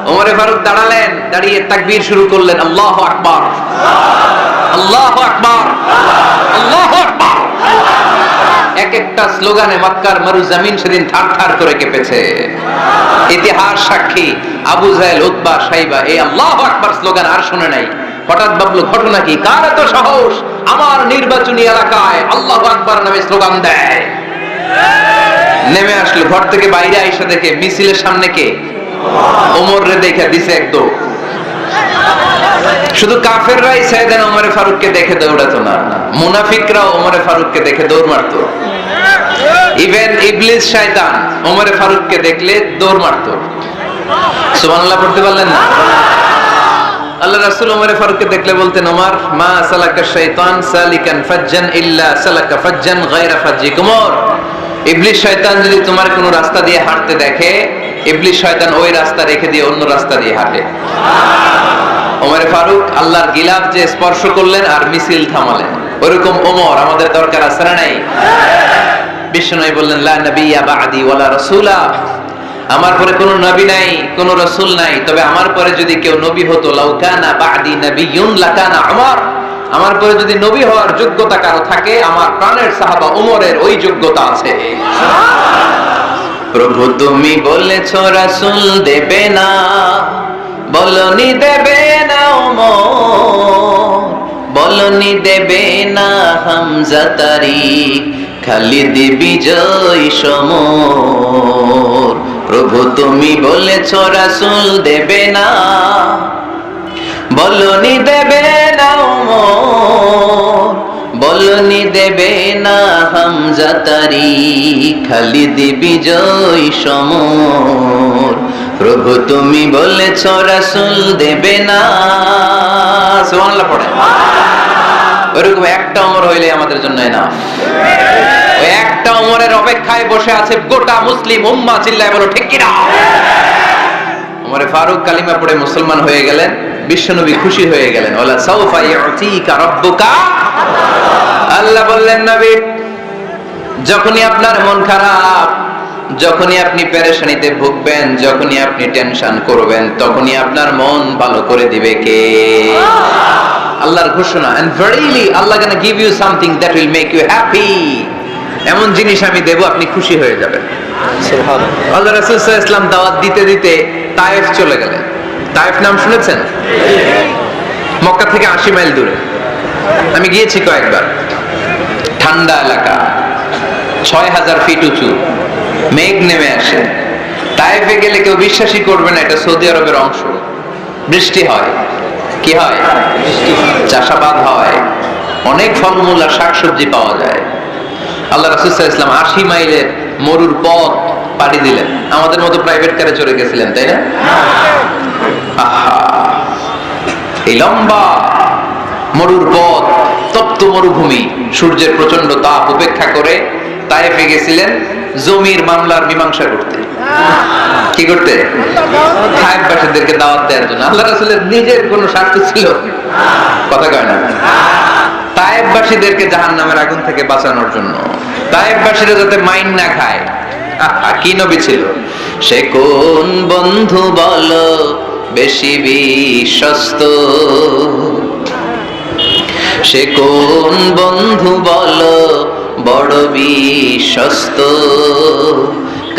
ওমরে ফারুক দাঁড়ালেন, দাঁড়িয়ে তাকবীর শুরু করলেন, আল্লাহু আকবার, আল্লাহু আকবার, আল্লাহু আকবার। এক একটা স্লোগানে মক্কার মরুজমিন সেদিন থারথার করে কেঁপেছে। ইতিহাস সাক্ষী, আবু জাহেল, উতবা, শাইবা এই আল্লাহু আকবার স্লোগান আর শুনে নাই। হঠাৎ ভাবলো, ঘটনা কি? কার এত সাহস আমার নির্বাচনী এলাকায় আল্লাহু আকবার নামে স্লোগান দেয়? নেমে আসলো, ঘর থেকে বাইরে আইসা দেখে মিছিলের সামনে কে? ওমর রে দেখে দিছে একদম। শুধু কাফেররাই সাইয়েদনা ওমর ফারুককে দেখে দৌড়াতো না, মুনাফিকরাও ওমর ফারুককে দেখে দৌড় মারতো। ইভেন ইবলিস শয়তান ওমর ফারুককে দেখলে দৌড় মারতো। সুবহানাল্লাহ পড়তে পারলেন না? আল্লাহ রাসূল ওমর ফারুককে দেখলে বলতেন, ওমর, মা সালাকা শাইতান সালিকান ফাজ্জান ইল্লা সালাকা ফাজ্জান গায়রা ফাজ্জিকুম। ইবলিস শয়তান যদি তোমার কোনো রাস্তা দিয়ে হাঁটতে দেখে, ইবলিস শয়তান ওই রাস্তা রেখে দিয়ে অন্য রাস্তা দিয়ে হাঁটে। ওমর ফারুক আল্লাহর গিলাফ যে স্পর্শ করলেন আর মিছিল থামালেন, ওরকম ওমর আমাদের দরকার আছে না নাই? বিশ্বনবী বললেন, লা নাবিয়্যা বা'দি ওয়ালা রাসূলা, আমার পরে কোনো নবী নাই, কোনো রাসূল নাই, তবে আমার পরে যদি কেউ নবী হতো, লাউ কানা বা'দি নাবিয়্যুন লাকানা উমর, আমার পরে যদি নবী হওয়ার যোগ্যতা কারো থাকে, আমার প্রাণের সাহাবা ওমরের ওই যোগ্যতা আছে। প্রভু তুমি বলেছো রাসূল দেবে না, বলনি দেবে না ওমর, বলনি দেবে না হামজা তারিক, খালিদ বিজয় সমর। প্রভু তুমি বলেছো রাসূল দেবে না, বলনি দেবে না ওমর, বলনি দেবে না হামজা তারিক, খালিদ বিজয় সমর। প্রভু তুমি বলেছো রাসূল দেবে না। সুবহানাল্লাহ পড়ে। ওইরকম একটা ওমর হইলে আমাদের জন্য এনাফ। ওই একটা ওমরের অপেক্ষায় বসে আছে গোটা মুসলিম উম্মাহ, চিল্লায় বলো ঠিক কি না? ওমর ফারুক কালিমা পড়ে মুসলমান হয়ে গেলেন, বিশ্বনবী খুশি হয়ে গেলেন। ওয়ালা সাউফা ইউতিকা রাব্বুকা, আল্লাহ বললেন, নবী যখনই আপনার মন খারাপ, যখনই আপনি পেরেশানিতে ভুগবেন, যখনই আপনি টেনশন করবেন, তখনই আপনার মন ভালো করে দিবে কে? আল্লাহর ঘোষণা, and verily Allah gonna give you something that will make you happy। এমন জিনিস আমি দেব, আপনি খুশি হয়ে যাবেন। সুবহানাল্লাহ। আল্লাহ রাসূল সাল্লাল্লাহু আলাইহি ওয়াসাল্লাম দাওয়াত দিতে দিতে তায়েফ চলে গেলেন। তায়েফ নাম শুনেছেন? মক্কা থেকে 80 মাইল দূরে। আমি গিয়েছি কয়েকবার। ঠান্ডা এলাকা, 6000 ফিট উঁচু, মেঘ নেমে আসে। তায়েফে গেলে কেউ বিশ্বাসই করবে না এটা সৌদি আরবের অংশ। বৃষ্টি হয়, কি হয়? চাষাবাদ হয়, অনেক ফলমূল আর শাকসবজি পাওয়া যায়। আল্লাহ রাসূল সাল্লাল্লাহু আলাইহি ওয়াসাল্লাম 80 মাইলের মরুর পথ পাড়ি দিলেন। আমাদের মতো প্রাইভেট কারে চড়ে গেছিলেন, তাই না? এই লম্বা মরুর পথ, তপ্ত মরুভূমি, সূর্যের প্রচন্ড তাপ উপেক্ষা করে তায়েফে গেছিলেন জমির মামলার মীমাংসা করতে। কি করতে? তায়েফবাসীদেরকে দাওয়াত দেওয়ার জন্য। আল্লাহ রাসূলের নিজের কোনো স্বার্থ ছিল? কথা কয় না। তায়েফবাসীদেরকে জাহান্নামের আগুন থেকে বাঁচানোর জন্য, তায়েফবাসীরা যাতে মাইন না খায়। কি নবী ছিল সে? কোন বন্ধু বলো বেশি বিশ্বস্ত? সে কোন বন্ধু বলো বড় বিশ্বস্ত?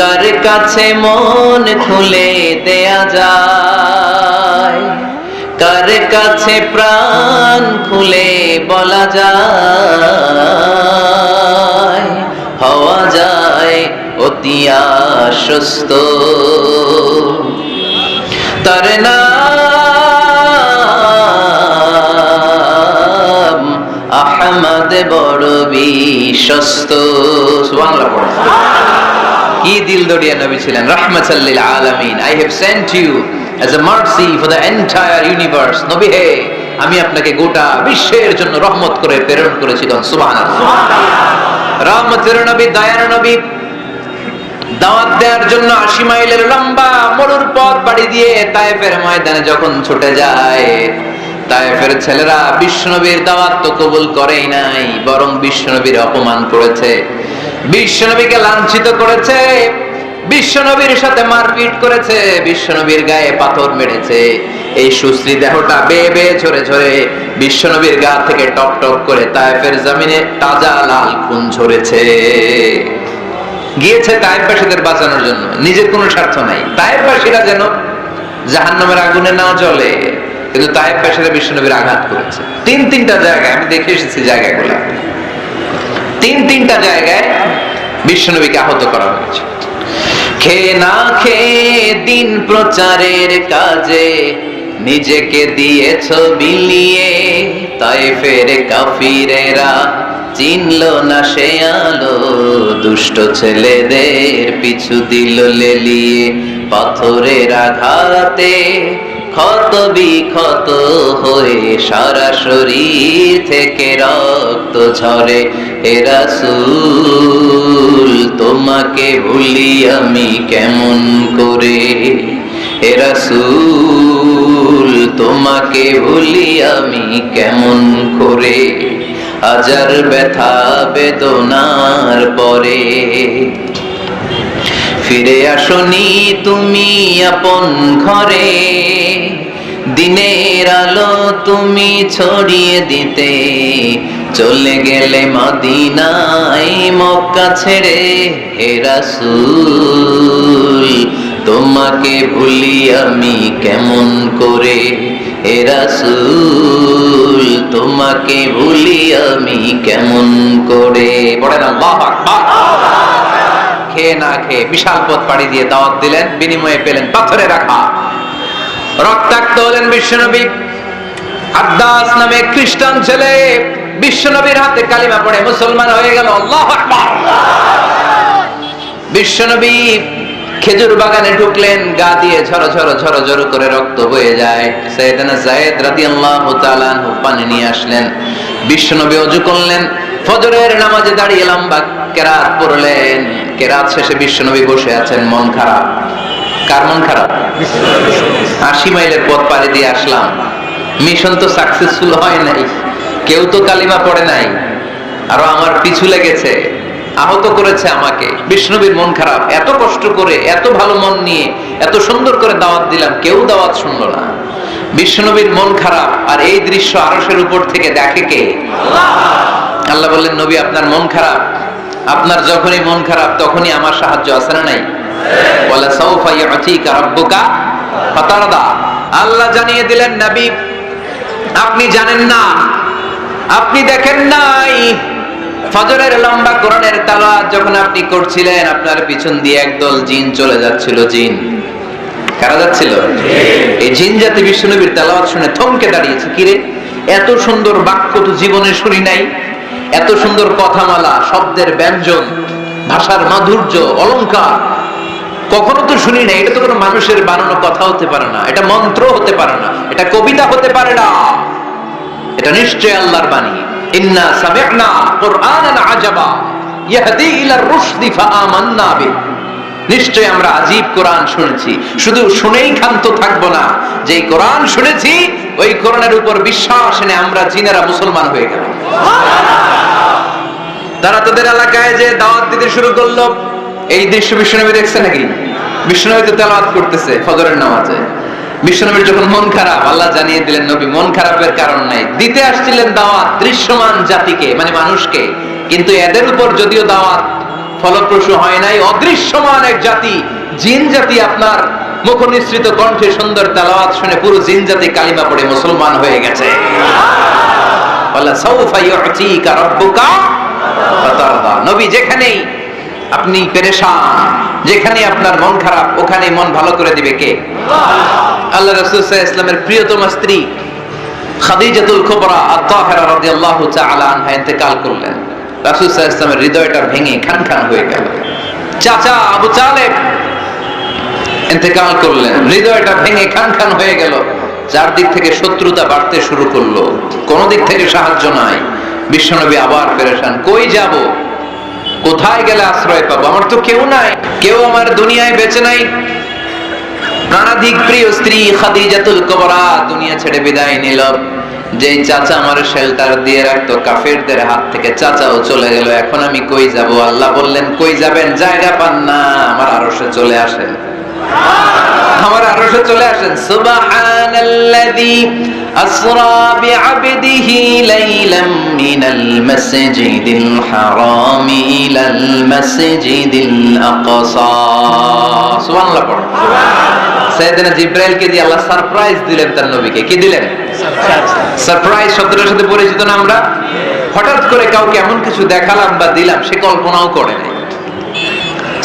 কার কাছে মন খুলে দেয়া যায়, কার কাছে প্রাণ খুলে বলা যায়, হওয়া যায় অতি আশ্বস্ত। তার নাম আহমদ বড় বিশ্বস্ত। সুবহানাল্লাহ পড়ো। কি দিল দরিয়া নবী ছিলেন, রাহমাতাল লিল আলামিন। I have sent you as a mercy for the entire universe. নবী হে, আমি আপনাকে গোটা বিশ্বের জন্য রহমত করে প্রেরণ করেছি। সুবহানাল্লাহ। রহমতের নবী, দয়ার নবী দাওয়াত দেওয়ার জন্য 80 মাইলের লম্বা মরুর পথ পাড়ি দিয়ে তায়েফের ময়দানে যখন ছুটে যায়, তায়েফের ছেলেরা বিশ্বনবীর দাওয়াত তো কবুল করেই নাই, বরং বিশ্বনবীর অপমান করেছে, বিশ্বনবীকে লাঞ্ছিত করেছে, বিশ্বনবীর সাথে মারপিট করেছে, বিশ্বনবীর গায়ে পাথর মেরেছে। এই সুশ্রী দেহটা বেয়ে বেয়ে ঝরে ঝরে বিশ্বনবীর গা থেকে টপ টপ করে তায়েফের জমিনে তাজা লাল খুন ঝরেছে। গিয়েছে তায়েফবাসীদের বাঁচানোর জন্য, নিজের কোনো স্বার্থ নাই। তায়েফবাসীরা যেন জাহান্নামের আগুনে না জ্বলে, কিন্তু তায়েফবাসীরা বিশ্বনবীর আঘাত করেছে। তিনটা জায়গায় আমি দেখে এসেছি, জায়গাগুলো তিনটা জায়গায় বিশ্বনবীকে আহত করা হয়েছে। খেয়ে না খেয়ে দিন প্রচারের কাজে নিজেকে দিয়েছ বিলিয়ে, তায়েফের কাফিরেরা চিনল না সে আলো, দুষ্ট ছেলেদের পিছু দিল লেলিয়ে, পাথরের আঘাতে ক্ষত বিক্ষত হয়ে সারা শরীর থেকে রক্ত ঝরে। হে রাসূল তোমাকে ভুলি আমি কেমন করে, হে রাসূল তোমাকে ভুলি আমি কেমন করে, হাজার ব্যথা বেদনার পরে ফিরে আসনি তুমি আপন ঘরে, দিনের আলো তুমি ছড়িয়ে দিতে, চলে গেলে মদিনায় মক্কা ছেড়ে। হে রাসূল তোমাকে ভুলি আমি কেমন করে, হে রাসূল তোমাকে ভুলি আমি কেমন করে। পড়েন আল্লাহু আকবার। খেয়ে না খেয়ে বিশাল পথ পাড়ি দিয়ে দাওয়াত দিলেন, বিনিময়ে পেলেন পাথরে রাখা। রক্তাক্ত হলেন বিশ্বনবী। আদ্দাস নামে খ্রিস্টান ছেলে বিশ্বনবীর হাতে কালিমা পড়ে মুসলমান হয়ে গেল। আল্লাহু আকবার। বিশ্বনবী খেজুর বাগানে ঢুকলেন, গা দিয়ে ঝরো ঝরো ঝরো ঝরো করে রক্ত বয়ে যায়। সাইয়েদনা যায়েদ রাদিয়াল্লাহু তাআলা আনহু পানি নিয়ে আসলেন। বিশ্বনবী ওযু করলেন, ফজরের নামাজে দাঁড়িয়ে লম্বা কেরাত পড়লেন। কেরাত শেষে বিশ্বনবী বসে আছেন, মন খারাপ। কার মন খারাপ? 80 মাইলের পথ পাড়ি দিয়ে আসলাম, মিশন তো সাকসেসফুল হয় নাই, কেউ তো কালিমা পড়ে নাই, আরো আমার পিছু লেগেছে, আহত করেছে আমাকে। বিষ্ণুবীর মন খারাপ। এত কষ্ট করে, এত ভালো মন নিয়ে, এত সুন্দর করে দাওয়াত দিলাম, কেউ দাওয়াত শুনলো না। বিষ্ণুবীর মন খারাপ। আর এই দৃশ্য আরশের উপর থেকে দেখে কে? আল্লাহ বললেন, নবী আপনার মন খারাপ, আপনার যখনই মন খারাপ তখনই আমার সাহায্য আছে না নাই? ওয়ালা সাউফা ইউতিকা রাব্বুকা ফাতারদা। আল্লাহ জানিয়ে দিলেন, নবী আপনি জানেন না, আপনি দেখেন নাই, ফজরের লম্বা কোরআনের তেলাওয়াত যখন আপনি করছিলেন, আপনার পিছন দিয়ে একদল জিন চলে যাচ্ছিল। জিন কারা যাচ্ছিল? এই জিন জাতি বিশ্বনবীর তেলাওয়াত শুনে থমকে দাঁড়িয়েছে। কিরে, এত সুন্দর বাক্য তো জীবনে শুনি নাই, এত সুন্দর কথামালা, শব্দের ব্যঞ্জন, ভাষার মাধুর্য, অলংকার কখনো তো শুনি না। এটা তো কোনো মানুষের বানানো কথা হতে পারে না, এটা মন্ত্র হতে পারে না, এটা কবিতা হতে পারে না, এটা নিশ্চয় আল্লাহর বাণী। ইন্না সামি'না কুরআনান আজাবা ইয়াহদি ইলার রুশদি ফাআমান্না বিহি। নিশ্চয় আমরা আজীব কোরআন শুনেছি। শুধু শুনেই ক্ষান্ত থাকবো না, যে কোরআন শুনেছি ওই কোরআনের উপর বিশ্বাস এনে আমরা জিনেরা মুসলমান হয়ে গেল। তারা তাদের এলাকায় যে দাওয়াত দিতে শুরু করলো, এই দৃশ্য বিশ্বনবী দেখছে নাকি? বিশ্বনবী তো তেলাওয়াত করতেছে ফজরের নামাজে। বিশ্বনবীর যখন মন খারাপ, আল্লাহ জানিয়ে দিলেন নবী মন খারাপের কারণ নাই, দিতে আসছিলেন দাওয়াত দৃশ্যমান জাতিকে, মানে মানুষকে। কিন্তু এদের উপর যদিও দাওয়াত ফলপ্রসূ হয় নাই, অদৃশ্যমান এক জাতি জিন জাতি আপনার মুখ নিঃসৃত কণ্ঠে সুন্দর তেলাওয়াত শুনে পুরো জিন জাতি কালিমা পড়ে মুসলমান হয়ে গেছে। আল্লাহ সাউফা ইউতিকা রাব্বুকা ফাতারদা। নবী যেখানেই আপনি পেরেশান, যেখানে আপনার মন খারাপ, ওখানে মন ভালো করে দিবে কে? আল্লাহ রাসূল সাল্লাল্লাহু আলাইহি ওয়াসাল্লামের প্রিয়তমা স্ত্রী খাদিজাতুল কুবরা আত-তাহিরা রাদিয়াল্লাহু তাআলা আনহা ইন্তেকাল করলেন। রাসূল সাল্লাল্লাহু আলাইহি ওয়াসাল্লামের হৃদয়টা ভেঙে খান খান হয়ে গেল। চাচা আবু তালেব ইন্তেকাল করলেন, হৃদয়টা ভেঙে খান খান হয়ে গেল। চারদিক থেকে শত্রুতা বাড়তে শুরু করলো, কোন দিক থেকে সাহায্য নাই। বিশ্বনবী আবার পেরেশান, কই যাব, কোথায় গেলে আশ্রয় পাবো? আমার তো কেউ নাই, কেউ আমার দুনিয়ায় বেঁচে নাই। প্রাণাধিক প্রিয় স্ত্রী খাদিজাতুল কুবরা দুনিয়া ছেড়ে বিদায় নিল। যে চাচা আমার শেল্টার দিয়ে রাখতো কাফেরদের হাত থেকে, চাচাও চলে গেল। এখন আমি কই যাব? আল্লাহ বললেন, কই যাবেন? জায়গা পান না, আমার আরশে চলে আসেন, আমার আরশে চলে আসেন। সুবহানাল্লাযী আসরা বিআবদিহি লাইলাম মিনাল মাসজিদিল হারাম ইলাল মাসজিদিল আকসা। সুবহানাল্লাহ পড়ো। সাইয়েদনা জিবরাইলকে দিয়ে আল্লাহ সারপ্রাইজ দিলেন তার নবীকে। কি দিলেন? সারপ্রাইজ শব্দটার সাথে পরিচিত না আমরা? হঠাৎ করে কাউকে এমন কিছু দেখালাম বা দিলাম সে কল্পনাও করে নাই।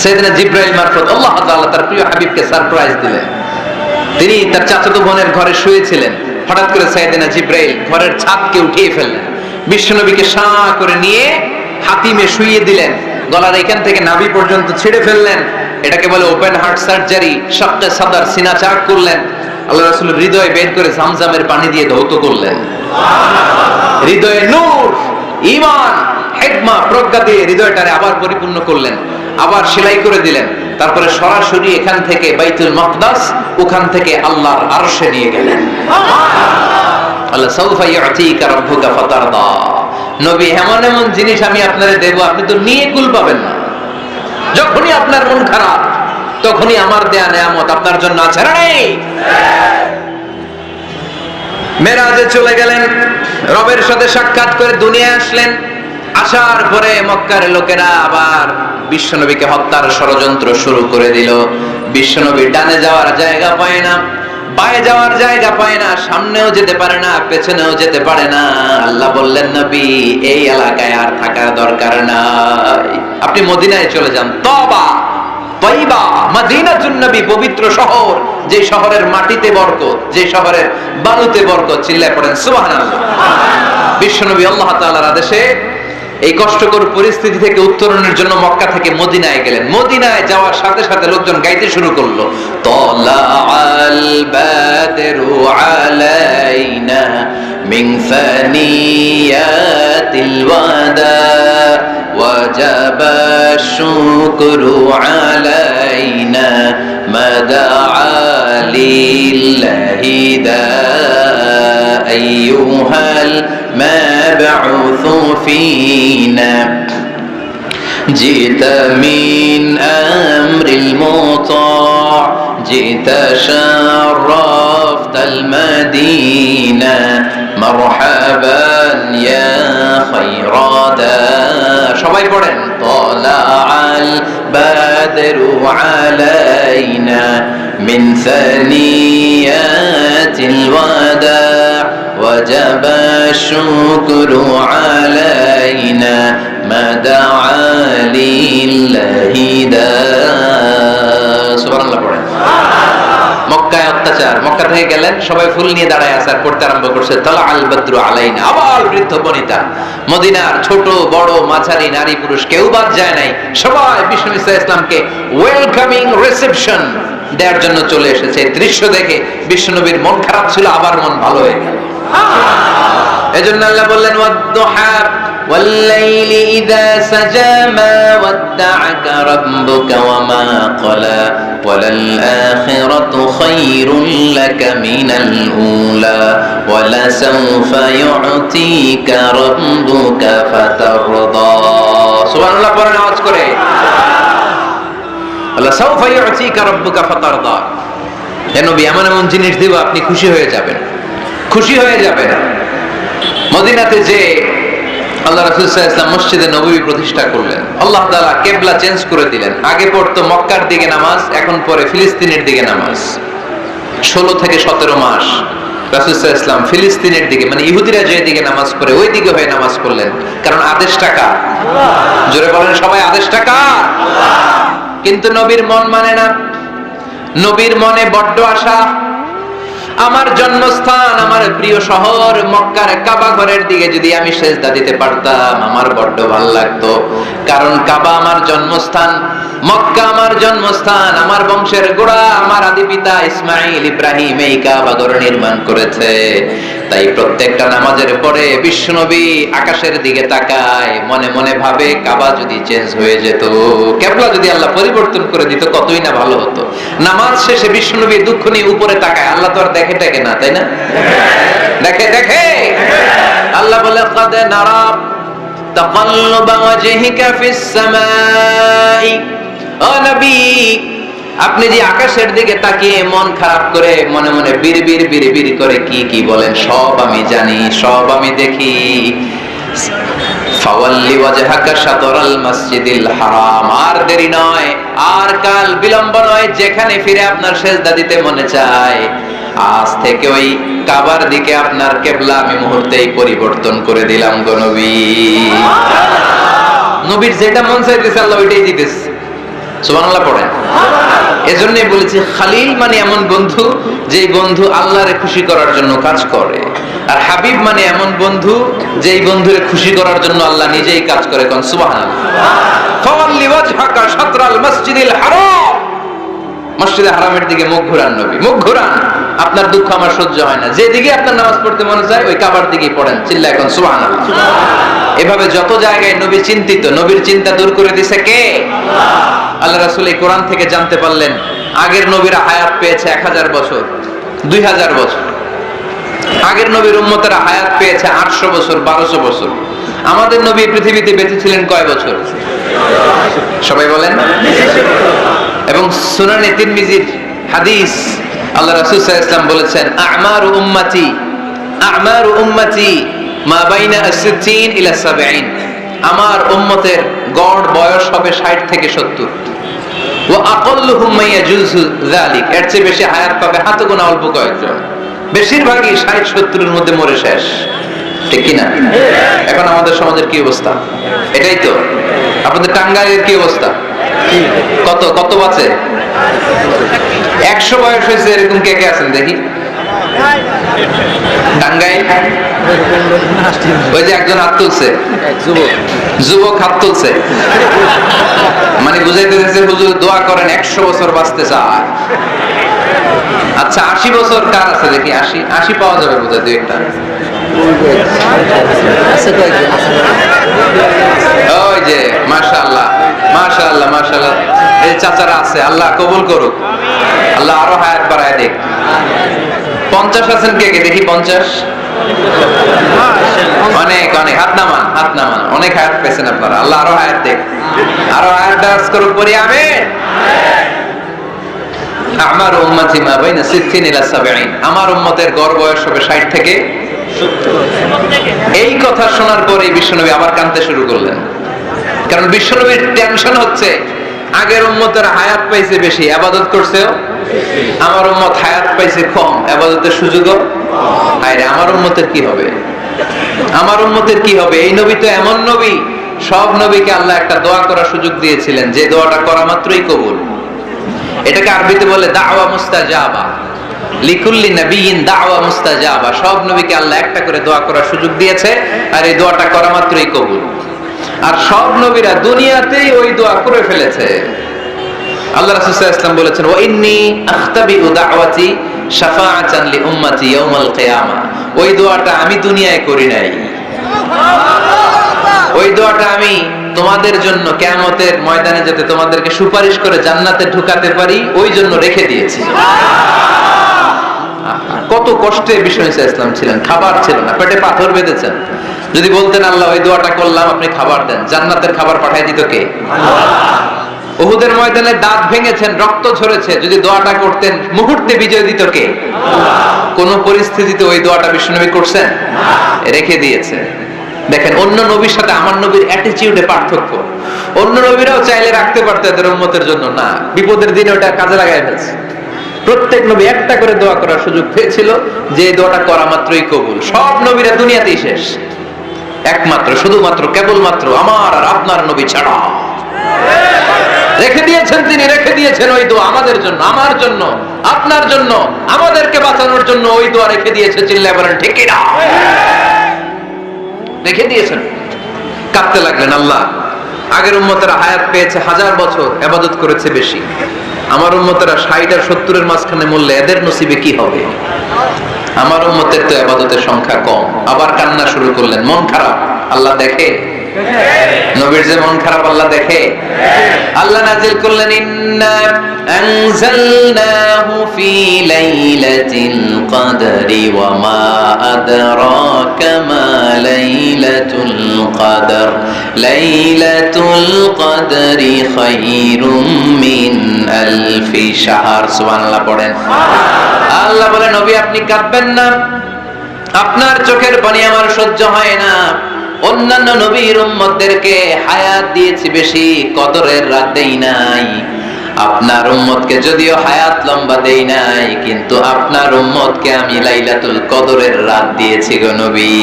সাইয়েদনা জিবরাইল মারফত আল্লাহ তাআলা তার প্রিয় হাবিবকে সারপ্রাইজ দিলেন। তিনি তার চাচাতো বোনের ঘরে শুয়েছিলেন, হঠাৎ করে সাইয়েদনা জিবরাইল ঘরের ছাদকে উঠিয়ে ফেললেন, বিশ্বনবীকে সাঁ করে নিয়ে হাতিমে শুইয়ে দিলেন, গলার এখান থেকে নাভি পর্যন্ত ছিঁড়ে ফেললেন। এটাকে বলে ওপেন হার্ট সার্জারি। শাক্কে সাদার, সিনা চাক করলেন। আল্লাহ রাসূলের হৃদয় বের করে জামজামের পানি দিয়ে ধৌত করলেন। হৃদয়ে নূর, ঈমান, হিকমা, প্রজ্ঞা দিয়ে হৃদয়টারে আবার পরিপূর্ণ করলেন, আবার সেলাই করে দিলেন। তারপরে সরাসরি এখান থেকে বাইতুল মাকদাস, ওখান থেকে আল্লাহর আরশে নিয়ে গেলেন। আল্লাহ সাউফা ইউতিকা রাব্বুকা ফাতারদা। নবী, এমন এমন জিনিস আমি আপনারে দেব, আপনি তো নিয়ে কুল পাবেন না। যখনই আপনার মন খারাপ, তখনই আমার দেয়া নেয়ামত আপনার জন্য আছে না নেই? মেরাজে চলে গেলেন, রবের সাথে সাক্ষাৎ করে দুনিয়ায় আসলেন। আসার পরে মক্কার লোকেরা আবার বিশ্বনবীকে হত্যার ষড়যন্ত্র শুরু করে দিল। বিশ্বনবী ডানে যাওয়ার জায়গা পায় না, বায়ে যাওয়ার জায়গা পায় না, সামনেও যেতে পারে না, পেছনেও যেতে পারে না। আল্লাহ বললেন, নবী এই এলাকায় আর থাকার দরকার নাই, আপনি মদিনায় চলে যান। তওবা, তাইবা, মদিনাতুন নবী, পবিত্র শহর, যে শহরের মাটিতে বরকত, যে শহরের বালুতে বরকত। চিল্লায় পড়েন সুবহানাল্লাহ। বিশ্বনবী আল্লাহ তাআলার আদেশে এই কষ্টকর পরিস্থিতি থেকে উত্তরণের জন্য মক্কা থেকে মদিনায় গেলেন। মদিনায় যাওয়ার সাথে সাথে লোকজন গাইতে শুরু করলো, তালাআল বাদরু আলাইনা মিন সানিয়াতিল ওয়াদা ওয়াজাবা শুকরু আলাইনা মাদাআ লিল্লাহি দা আইয়ুহাল مبعوث فينا جئت من أمر المطاع جئت شرفت المدينة مرحبا يا خير دار সবাই পড়েন طلع البدر علينا من ثنيات الوداع وجب الشكر علينا ما دعا لله دا সুবহানাল্লাহ পড়েন। মক্কায় অত্যাচার, মক্কার থেকে গেলেন, সবাই ফুল নিয়ে দাঁড়ায় আছে আর পড়তে আরম্ভ করছে তালা আল বদরু আলাইনা। আবার বৃদ্ধ বনিতা, মদিনার ছোট বড় মাঝারি নারী পুরুষ কেউ বাদ যায় নাই, সবাই বিষ্ণু ইসলামকে ওয়েলকামিং রিসেপশন দেওয়ার জন্য চলে এসেছে। দৃশ্য দেখে বিশ্বনবীর মন খারাপ ছিল, আবার মন ভালো হয়ে গেল। এজন্য আল্লাহ বললেন ওয়াদ-দুহা ওয়াল-লাইলি ইযা সাজা মা ওয়াদ্দা'আকা রাব্বুকা ওয়া মা ক্বালা ওয়ালাল আখিরাতু খায়রুল লাকা মিনাল উলা ওয়ালা সাওফা ইউ'তিকা রাব্বুকা ফাতারদা। সুবহানাল্লাহ পড়েন আওয়াজ করে। ওয়ালা সাওফা ইউ'তিকা রাব্বুকা ফাতারদা। হে নবী, এমন এমন জিনিস দিব আপনি খুশি হয়ে যাবেন, খুশি হয়ে যাবেন। মদিনাতে যে আল্লাহ রাসূল সাল্লাল্লাহু আলাইহি ওয়াসাল্লাম মসজিদে নববী প্রতিষ্ঠা করলেন, আল্লাহ তাআলা কিবলা চেঞ্জ করে দিলেন। আগে পড়তো মক্কার দিকে নামাজ, এখন পড়ে ফিলিস্তিনের দিকে নামাজ। 16 থেকে 17 মাস রাসূল সাল্লাল্লাহু আলাইহি ওয়াসাল্লাম ফিলিস্তিনের দিকে, মানে ইহুদিরা যে দিকে নামাজ পড়ে ওই দিকে হয়ে নামাজ পড়লেন। কারণ আদেশটা কার? জোরে বলেন সবাই, আদেশটা কার? কিন্তু নবীর মন মানে না। নবীর মনে বড্ড আশা, আমার জন্মস্থান, আমার প্রিয় শহর মক্কার কাবা ঘরের দিকে যদি আমি সেজদা দিতে পারতাম আমার বড্ড ভালো লাগতো। কারণ কাবা আমার জন্মস্থান, মক্কা আমার জন্মস্থান, আমার বংশের গোড়া, আমার আদি পিতা ইসমাইল ইব্রাহিম এই কাবা ঘর নির্মাণ করেছে। তাই প্রত্যেকটা নামাজের পরে বিশ্বনবী আকাশের দিকে তাকায়, মনে মনে ভাবে কাবা যদি চেঞ্জ হয়ে যেত, কিবলা যদি আল্লাহ পরিবর্তন করে দিত কতই না ভালো হতো। নামাজ শেষে বিশ্বনবী দুঃখ নিয়ে উপরে তাকায়, আল্লাহ তো আর দেখে টেকে না, তাই না? দেখে দেখে। আল্লাহ বলে কাদ নারা তাকাল্লুবা ওয়াজহিকা ফিস সামাই। ও নবী, আপনি যে আকাশের দিকে তাকিয়ে মন খারাপ করে মনে মনে বিড়বিড় বিড়বিড় করে কি কি বলেন সব আমি জানি, সব আমি দেখি। ফাওয়াল্লি ওয়াজহাকা শাতরাল মসজিদিল হারাম। আর দেরি নয়, আর কাল বিলম্ব নয়, যেখানে ফিরে আপনার সেজদা দিতে মনে চায় আজ থেকে ওই কাবার দিকে আপনার কিবলা আমি মুহূর্তেই পরিবর্তন করে দিলাম গো নবী। নবীর যেটা মন চাইতেছে আল্লাহ ওইটাই দিতেছে। সুবহানাল্লাহ পড়েন। এজন্যই বলেছি খালিল মানে এমন বন্ধু যেই বন্ধু আল্লাহরে খুশি করার জন্য কাজ করে, আর হাবিব মানে এমন বন্ধু যেই বন্ধুরে খুশি করার জন্য আল্লাহ নিজেই কাজ করে। কোন সুবহানাল্লাহ। ফাওয়াল্লি ওয়াজহাকা শাতরাল মসজিদিল হারাম। মসজিদে হারামের দিকে মুখ ঘুরান নবী, মুখ ঘুরান। আপনার দুঃখ আমার সহ্য হয় না, যেদিকে আপনার নামাজ পড়তে মনে চায় ওই কাবার দিকেই পড়েন। চিল্লায় এখন সুবহানাল্লাহ। এভাবে যত জায়গায় নবী চিন্তিত, নবীর চিন্তা দূর করে দিয়েছে কে? আল্লাহ রাসূল এই কোরআন থেকে জানতে পারলেন আগের নবীরা হায়াত পেয়েছে 1000 বছর, 2000 বছর। আগের নবীর উম্মতেরা হায়াত পেয়েছে 800 বছর, 1200 বছর। আমাদের নবী পৃথিবীতে বেঁচে ছিলেন কয় বছর? সবাই বলেন। এবং সুনানে তিরমিজির হাদিস, আল্লাহ রাসূল সাল্লাল্লাহু আলাইহি ওয়াসাল্লাম বলেছেন আমারু উম্মতি মা বাইনা আস-সিত্তিন ইলা 70। আমার উম্মতের গড় বয়স হবে 60 থেকে 70। ওয়া আকাল্লুহুম মা ইয়াজুজু যালিক, এর চেয়ে বেশি হায়াত পাবে হাতে গোনা অল্প কয়েকজন। বেশিরভাগই 60-70 এর মধ্যে মরে শেষ, ঠিক কি না? এখন আমাদের সমাজের কি অবস্থা? এটাই তো। আপনাদের টাঙ্গাইলের কি অবস্থা? কত কত বাঁচে? 100 বয়স হয়েছে এরকম কে কে আছেন দেখি? টাঙ্গাইল ওই যে একজন হাত তুলছে, যুবক হাত তুলছে, মানে বুঝাইতে চাইছে হুজুর দোয়া করেন 100 বছর বাঁচতে চায়। আচ্ছা 80 বছর কার আছে দেখি? 80 পাওয়া যাবে বোধহয় দুই একটা। ওই যে মাশাআল্লাহ মাশাআল্লাহ মাশাআল্লাহ, এই চাচারা আছে, আল্লাহ কবুল করুক, আল্লাহ আরো হায়াত বাড়ায় দেখ। 50 আছেন কে কে দেখি? 50 অনেক অনেক, হাত নামান হাত নামান, অনেক হায়াত পেয়েছেন আপনারা, আল্লাহ আরো হায়াত দেখ, আরো হায়াত দারাজ করুক, পড়ি আমিন। আমার উম্মতি মা বাইনা 60 ইলা 70, আমার উম্মতের গড় বয়স হবে 60 থেকে 70। এই কথা শোনার পরে বিশ্বনবী আবার কাঁদতে শুরু করলেন। কারণ বিশ্বনবীর টেনশন হচ্ছে আগের উম্মতের হায়াত পাইছে বেশি, ইবাদত করছেও, আমার উম্মত হায়াত পাইছে কম, ইবাদতের সুযোগও। আরে আমার উম্মতের কি হবে? আমার উম্মতের কি হবে? এই নবী তো এমন নবী, সব নবীকে আল্লাহ একটা দোয়া করার সুযোগ দিয়েছিলেন, যে দোয়াটা করা মাত্রই কবুল। এটাকে আরবিতে বলে দাওয়া মুস্তাজাবা। লিকুল্লি নাবিয়িন দাওয়া মুস্তাজাবা, সব নবীকে আল্লাহ একটা করে দোয়া করার সুযোগ দিয়েছে, আর এই দোয়াটা করা মাত্রই কবুল। আর সব নবীরা দুনিয়াতেই ওই দোয়া করে ফেলেছে। আল্লাহ রাসূল সাল্লাল্লাহু আলাইহি ওয়াসাল্লাম বলেছেন, ওয়া ইন্নী আখতাবিউ দাওয়াতি শাফাআতান লি উম্মতি ইয়াউমাল কিয়ামা, ওই দোয়াটা আমি দুনিয়ায় করি নাই, ওই দোয়াটা আমি তোমাদের জন্য কিয়ামতের ময়দানে যাতে তোমাদেরকে সুপারিশ করে জান্নাতে ঢুকাতে পারি ওই জন্য রেখে দিয়েছি। কত কষ্টে বিষ্ণু ইসলাম ছিলেন, খাবার ছিল না, পেটে পাথর বেঁধেছেন। যদি বলতেন আল্লাহ ওই দোয়াটা করলাম, আপনি খাবার দেন, জান্নাতের খাবার পাঠিয়ে দিত কে? উহুদের ময়দানে দাঁত ভেঙেছেন, রক্ত ঝরেছে, যদি দোয়াটা করতেন মুহূর্তে বিজয় দিত কে? কোন পরিস্থিতিতে ওই দোয়াটা বিশ্বনবী করছেন? রেখে দিয়েছে। দেখেন, অন্য নবীর সাথে আমার নবীর অ্যাটিটিউডে পার্থক্য। অন্য নবীরাও চাইলে রাখতে পারতো এদের উম্মতের জন্য, না, বিপদের দিনে ওটা কাজে লাগায় ফেলছে। প্রত্যেক নবী একটা করে দোয়া করার সুযোগ পেয়েছিল, যে দোয়াটা করা মাত্রই কবুল। সব নবীরা দুনিয়াতেই শেষ, একমাত্র শুধুমাত্র কেবলমাত্র আমার আর আপনার নবী ছাড়া রেখে দিয়েছেন, তিনি রেখে দিয়েছেন ওই দোয়া আমাদের জন্য, আমার জন্য, আপনার জন্য, আমাদেরকে বাঁচানোর জন্য ওই দোয়া রেখে দিয়েছে। চিল্লায় বলেন ঠিক কি না? রেখে দিয়েছেন। কাঁদতে লাগলেন, আল্লাহ আগের উম্মতেরা হায়াত পেয়েছে 1000 বছর, ইবাদত করেছে বেশি, আমার উম্মতেরা 60 আর 70-এর মাঝখানে মরলে এদের নসিবে কি হবে? আমার উম্মতের তো ইবাদতের সংখ্যা কম। আবার কান্না শুরু করলেন, মন খারাপ, আল্লাহ দেখে। নবীর যে মন খারাপ আল্লাহ দেখে। আল্লাহ নাজিল করলেন, ইন্না আনজালনাহু ফি লাইলাতিল কদরি ওয়া মা আদরাকা মা লাইলাতুল কদর লাইলাতুল কদরি খায়রুম মিন আলফি শাহর। সুবহানাল্লাহ পড়েন। আল্লাহ বলে, নবী আপনি কাঁদবেন না, আপনার চোখের পানি আমার সহ্য হয় না। অন্যান্য নবীর উম্মতদেরকে হায়াত দিয়েছি বেশি, কদরের রাত দেই নাই। আপনার উম্মতকে যদিও হায়াত লম্বা দেই নাই, কিন্তু আপনার উম্মতকে আমি লাইলাতুল কদরের রাত দিয়েছি গো নবী।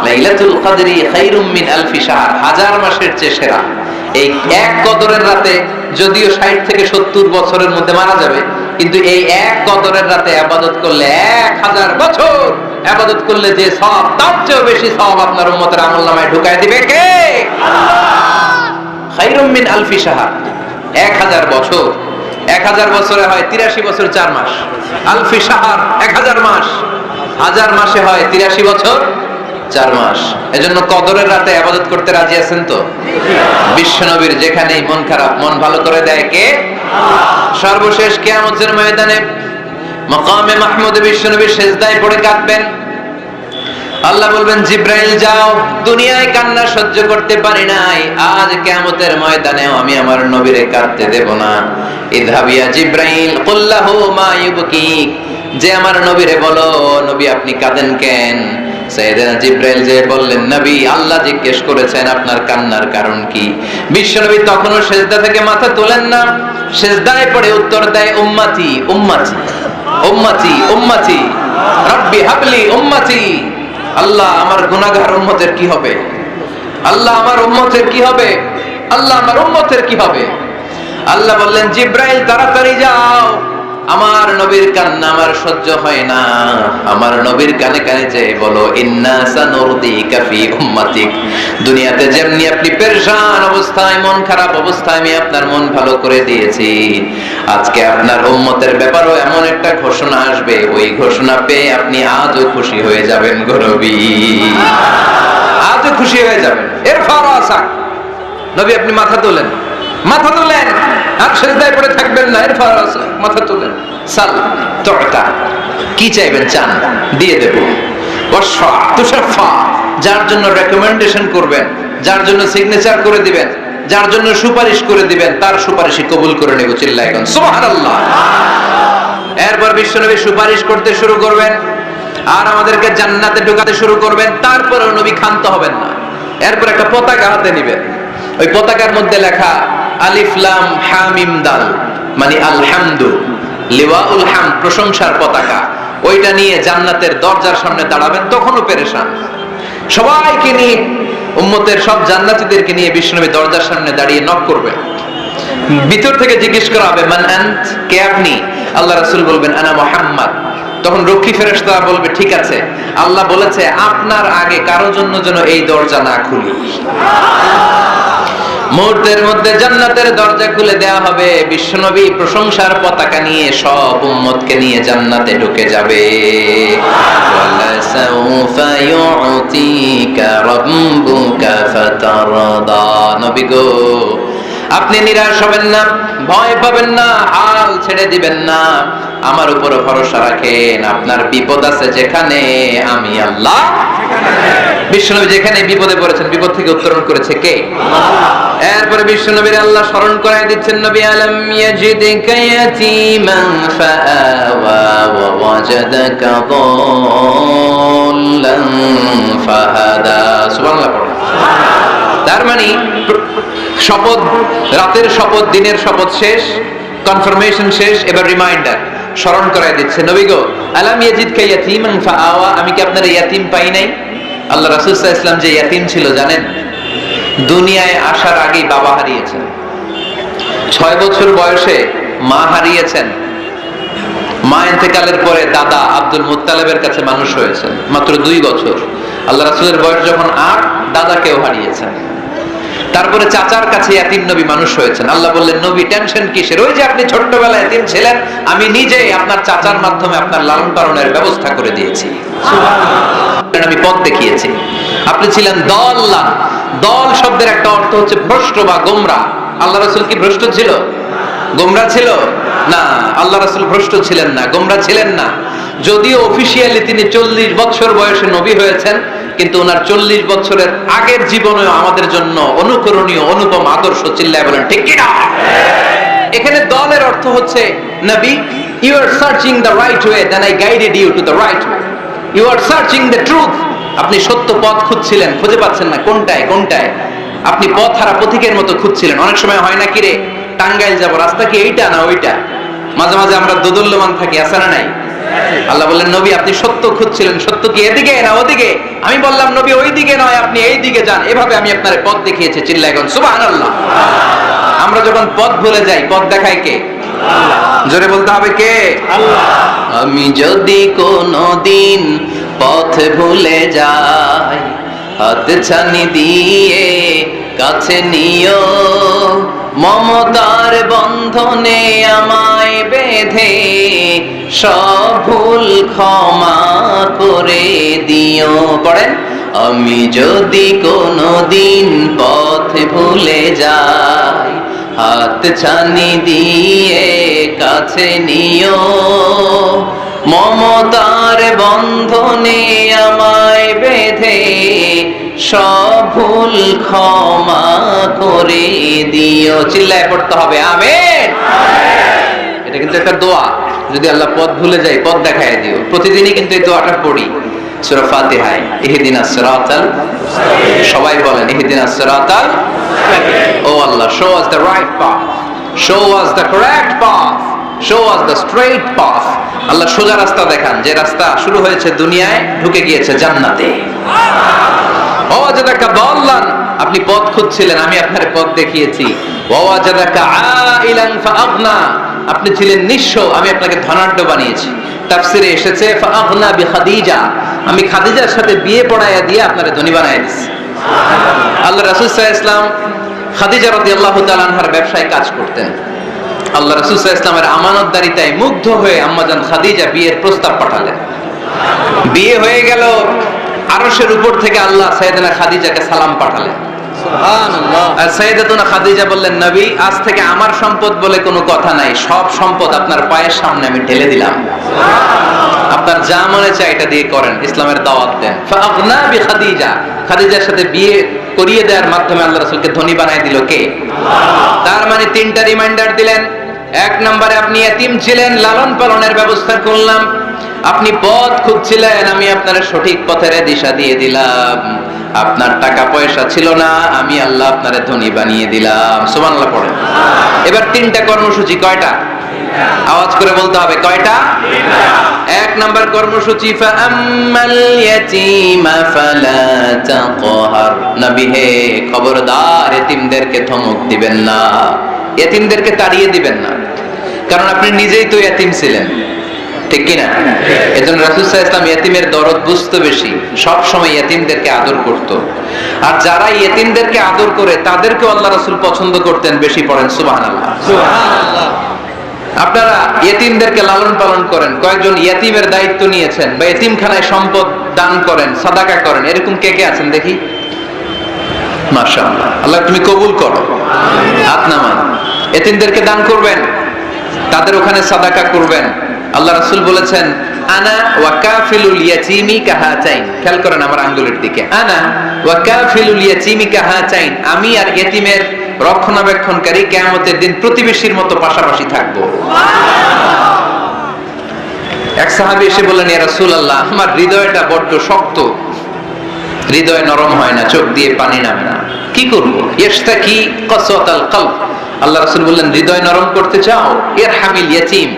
লাইলাতুল কদরি খায়রুম মিন আলফি শাহর, 1000 মাসের চেয়ে সেরা। এই এক কদরের রাতে যদিও 60 থেকে 70 বছরের মধ্যে মারা যাবে, কিন্তু এই এক কদরের রাতে ইবাদত করলে 1000 বছর ইবাদত করলে যে সওয়াব, তার চেয়ে বেশি সওয়াব আপনার উম্মতের আমলনামায় ঢুকায় দিবে কে? আল্লাহ। খায়রুম মিন আলফি শাহর, 1000 বছর। 1000 বছরে হয় 83 বছর 4 মাস। আলফি শাহর 1000 মাস, 1000 মাসে হয় 83 বছর 4 মাস। এজন্য কদরের রাতে ইবাদত করতে রাজি আছেন তো? বিশ্বনবীর যেখানেই মন খারাপ, মন ভালো করে দেয় কে? সর্বশেষ কিয়ামতের ময়দানে মাকামে মাহমুদে বিশ্বনবী সিজদায় পড়ে কাঁদবেন। আল্লাহ বলবেন, জিব্রাইল যাও, দুনিয়ায় কান্না সহ্য করতে পারি নাই, আজ কিয়ামতের ময়দানেও আমি আমার নবীরে কাঁদতে দেব না। ইযহাবিয়া জিব্রাইল কুল্লাহু মা ইউবকিক, যে আমার নবীরে বলো, নবী আপনি কাঁদেন কেন? সাইয়েদনা জিব্রাইল যে বললেন, নবী আল্লাহ জিজ্ঞেস করেছেন আপনার কান্নার কারণ কি। বিশ্বনবী তখনও সিজদা থেকে মাথা তোলেন না, সিজদায় পড়ে উত্তর দেয়, উম্মতি উম্মতি উম্মতি উম্মতি রব্বি হাবলি উম্মতি। আল্লাহ আমার গুনাহগার উম্মতের কি হবে? আল্লাহ আমার উম্মতের কি হবে? আল্লাহ আমার উম্মতের কি হবে? আল্লাহ বললেন, জিব্রাইল তাড়াতাড়ি যাও, আমার নবীর কান্না আমার সহ্য হয় না, আমার নবীর কানে কানে যে বলো, ইন্না সানুরদিকা ফি উম্মাতিক, দুনিয়াতে যেমনি আপনি পেরেশান অবস্থায়, মন খারাপ অবস্থায় আমি আপনার মন ভালো করে দিয়েছি, আজকে আপনার উম্মতের ব্যাপারেও এমন একটা ঘোষণা আসবে, ওই ঘোষণা পেয়ে আপনি আজও খুশি হয়ে যাবেন গো নবী, আজও খুশি হয়ে যাবেন। এর ফারাসা নবী আপনি মাথা তোলেন, মাথা তোলেন, আর সিজদায় পড়ে থাকবেন না, এর ফারাসা মাথা তোলেন। সাল তুতা, কি চাইবেন চান দিয়ে দেব। ওয়াশফা তুশাফা, যার জন্য রেকমেন্ডেশন করবেন, যার জন্য সিগনেচার করে দিবেন, যার জন্য সুপারিশ করে দিবেন, তার সুপারিশই কবুল করে নেব। চিল্লায় কোন সুবহানাল্লাহ। এরপর বিশ্বনবী সুপারিশ করতে শুরু করবেন আর আমাদেরকে জান্নাতে ঢোকাতে শুরু করবেন। তারপরেও নবী ক্ষান্ত হবেন না। এরপর একটা পতাকা হাতে নেবেন, ওই পতাকার মধ্যে লেখা আলিফ লাম হা মিম দাল, মানে আলহামদু, লিওয়াউল হামদ, প্রশংসার পতাকা। ওইটা নিয়ে জান্নাতের দরজার সামনে দাঁড়াবেন। তখনও পেরেশান, সবাইকে নিয়ে, উম্মতের সব জান্নাতীদেরকে নিয়ে বিশ্বনবী দরজার সামনে দাঁড়িয়ে নক করবেন। ভিতর থেকে জিজ্ঞেস করা হবে, মান আন্ত, কে আপনি? আল্লাহ রাসূল বলবেন আনা মুহাম্মদ। তখন রক্ষী ফেরেশতা বলবে ঠিক আছে, আল্লাহ বলেছে আপনার আগে কারো জন্য যেন এই দরজা না খুলি। মুহূর্তের মধ্যে জান্নাতের দরজা খুলে দেয়া হবে, বিশ্বনবী প্রশংসার পতাকা নিয়ে সব উম্মতকে নিয়ে জান্নাতে ঢুকে যাবে। ওয়ালা সাউফা ইউতিকা রাব্বুকা ফাতারদা। নবী গো, আপনি নিরাশ হবেন না, ভয় পাবেন না, হাল ছেড়ে দিবেন না, আমার উপর ভরসা রাখেন। আপনার বিপদ আছে যেখানে, আমি আল্লাহ। বিশ্বনবী যেখানে বিপদে পড়েছেন, বিপদ থেকে উত্তরণ করেছে কে? এরপরে বিশ্বনবীর আল্লাহ স্মরণ করায় দিচ্ছেন, নবী আলম ইয়াজিদিকা ইয়াতীমান ফাআওয়া ওয়া ওয়াজাদাকা দাল্লান ফাহাদা। সুবহানাল্লাহ পড়ুন। তার মানে শপথ, রাতের শপথ, দিনের শপথ শেষ, কনফার্মেশন শেষ, এবার রিমাইন্ডার, স্মরণ করায় দিচ্ছে, নবী গো আলাম ইয়াজিদকা ইয়াতীমান ফাআওয়া, আমি কি আপনার ইয়াতীম পাই নাই? আল্লাহ রাসূল সাল্লাল্লাহু আলাইহি ওয়াসাল্লাম যে ইয়াতীম ছিল জানেন? দুনিয়ায় আসার আগেই বাবা হারিয়েছেন, 6 বছর বয়সে মা হারিয়েছেন, মা ইন্তেকালের পরে দাদা আব্দুল মুত্তালিবের কাছে মানুষ হয়েছেন মাত্র 2 বছর। আল্লাহ রাসূলের বয়স যখন 8, দাদাকেও হারিয়েছেন। তারপরে চাচার কাছে ইয়াতীম নবী মানুষ হয়েছেন। আল্লাহ বললেন, নবী টেনশন কিসের? ওই যে আপনি ছোট্টবেলায় ইয়াতীম ছিলেন, আমি নিজেই আপনার চাচার মাধ্যমে আপনার লালন পালনের ব্যবস্থা করে দিয়েছি, আমি পথ দেখিয়েছি। আপনি ছিলেন দল্লান। দল শব্দের একটা অর্থ হচ্ছে ভ্রষ্ট বা গোমরা। আল্লাহ রাসূল কি ভ্রষ্ট ছিল? গোমরা ছিল না। আল্লাহ রাসূল ভ্রষ্ট ছিলেন না, গোমরা ছিলেন না। যদিও অফিশিয়ালি তিনি 40 বছর বয়সে নবী হয়েছেন, কিন্তু ওনার 40 বছরের আগের জীবনেও আমাদের জন্য অনুকরণীয় অনুপম আদর্শ। চিল্লায় বলেন ঠিক কি না? এখানে দলের অর্থ হচ্ছে, নবী you are searching the right way, then I guided you to the right way. You are searching the truth. আপনি সত্য পথ খুঁজছিলেন, খুঁজে পাচ্ছেন না, কোনটায় কোনটায়? আপনি পথ হারা পথিকের মতো খুঁজছিলেন। অনেক সময় হয় না কি রে, টাঙ্গাইল যাব, রাস্তা কি এইটা না ওইটা? মাঝে মাঝে আমরা দোদুল্যমান থাকি, আছে না নাই? আল্লাহ বললেন, নবী আপনি সত্য খুঁজছিলেন, সত্য কি এদিকে না ওদিকে? আমি বললাম, নবী ওই দিকে নয়, আপনি এই দিকে যান। এভাবে আমি আপনার পথ দেখিয়েছি। চিল্লায় এখন সুবহানাল্লাহ। আমরা যখন পথ ভুলে যাই, পথ দেখায় কে? জোরে বলতে হবে কে? আল্লাহ। আমি যদি কোনদিন পথ ভুলে যাই, হাত ছানি দিয়ে কাছে নিও, মমতার বন্ধনে আমায় বেঁধে সব ভুল ক্ষমা করে দিও। পড়েন, আমি যদি কোনদিন পথ ভুলে যাই, হাত ছানি দিয়ে কাছে নিও, মমতার বন্ধনে আমায় বেঁধে সব ভুল ক্ষমা করে দিও। চিল্লায় পড়তে হবে আমিন। এটা কিন্তু একটা দোয়া। যদি আল্লাহ পথ ভুলে যায়, পথ দেখায় দিও। প্রতিদিনই কিন্তু এই দোয়াটা পড়ি সূরা ফাতিহায়, ইহদিনাস সিরাতাল, সবাই বলেন ইহদিনাস সিরাতাল। ও আল্লাহ, show us the right path, show us the correct path, show us the straight path. আল্লাহ সোজা রাস্তা দেখান, যে রাস্তা শুরু হয়েছে দুনিয়ায়, ঢুকে গিয়েছে জান্নাতে। ওয়াজাদাকা দাল্লান, আপনি পথ খুঁজছিলেন, আমি আপনার পথ দেখিয়েছি। ওয়াজাদাকা আইলান ফাআগনা, আপনি ছিলেন নিঃস্ব, আমি আপনাকে ধনাঢ্য বানিয়েছি। তাফসিরে এসেছে ফাআগনা বিখাদিজা, আমি খাদিজার সাথে বিয়ে পড়াইয়া দিয়ে আপনাকে ধনী বানায় দিয়েছি। আল্লাহ রাসূল সাল্লাল্লাহু আলাইহি ওয়াসাল্লাম খাদিজা রাদিয়াল্লাহু তাআলা আনহার ব্যবসায় কাজ করতেন। আল্লাহ রাসূল সাল্লাল্লাহু আলাইহি ওয়াসাল্লামের আমানতদারিতায় মুগ্ধ হয়ে আম্মাজান খাদিজা বিয়ের প্রস্তাব পাঠালেন। বিয়ে হয়ে গেল, আরশের উপর থেকে আল্লাহ সাইয়েদানা খাদিজাকে সালাম পাঠালেন। সুবহানাল্লাহ। আর সাইয়েদাতুনা খাদিজা বললেন, নবী আজ থেকে আমার সম্পদ বলে কোনো কথা নাই, সব সম্পদ আপনার পায়ের সামনে আমি ঢেলে দিলাম, আপনার যা মনে চায় এটা দিয়ে করেন, ইসলামের দাওয়াত দেন। ফাআগনা বিখাদিজা, খাদিজার সাথে বিয়ে করিয়ে দেওয়ার মাধ্যমে আল্লাহ রাসূলকে ধনী বানায় দিল কে? তার মানে 3টা রিমাইন্ডার দিলেন। 1 নম্বরে আপনি ইয়াতীম ছিলেন, লালন পালনের ব্যবস্থা করলাম। আপনি পথ খুঁজছিলেন, আমি আপনার সঠিক পথের দিশা দিয়ে দিলাম। আপনার টাকা পয়সা ছিল না, আমি আল্লাহ আপনারে ধনী বানিয়ে দিলাম। সুবহানাল্লাহ পড়েন। এবার 3টা কর্মসূচি, কয়টা? আওয়াজ করে বলতে হবে, কয়টা? 1 নম্বর কর্মসূচি, ফাআম্মাল ইয়াতীমা ফালা তাকহার, নবী হে খবরদার, এতিমদেরকে ধমক দিবেন না, এতিমদেরকে তাড়িয়ে দিবেন না। কারণ আপনি নিজেই তো ইয়াতিম ছিলেন, ঠিক কিনা? এজন্য রাসূল সাল্লাল্লাহু আলাইহি ওয়াসাল্লাম ইয়াতিমের দরদ বুঝতে বেশি, সব সময় ইয়াতিমদেরকে আদর করত। আর যারা ইয়াতিমদেরকে আদর করে তাদেরকে আল্লাহ রাসূল পছন্দ করতেন বেশি। পড়েন সুবহানাল্লাহ। সুবহানাল্লাহ। আপনারা ইয়াতিমদেরকে লালন পালন করেন, কয়েকজন ইয়াতিমের দায়িত্ব নিয়েছেন বা ইয়াতিমখানায় সম্পদ দান করেন, সাদাকা করেন, এরকম কে কে আছেন দেখি? মাশাআল্লাহ, আল্লাহ তুমি কবুল করো। হাত নামান। ইয়াতিমদেরকে দান করবেন, তাদের ওখানে সাদাকা করবেন। আল্লাহ রাসূল বলেছেন আনা ওয়া কাফিলুল ইয়াতীমি কাহাতাইন। খেয়াল করেন আমার আঙ্গুলের দিকে। আনা ওয়া কাফিলুল ইয়াতীমি কাহাতাইন, আমি আর ইয়াতিমের রক্ষণাবেক্ষণকারী কিয়ামতের দিন প্রতিবেশীর মতো পাশাপাশি থাকবো। এক সাহাবী এসে বললেন, ইয়া রাসূলুল্লাহ, আমার হৃদয়টা বড্ড শক্ত, হৃদয় নরম হয় না, চোখ দিয়ে পানি নামে না, কি করব? ইশতাকি কাসওয়াতাল কলব। আল্লাহ রাসূল বললেন, হৃদয় নরম করতে চাও? ইরহামিল ইয়াতীম,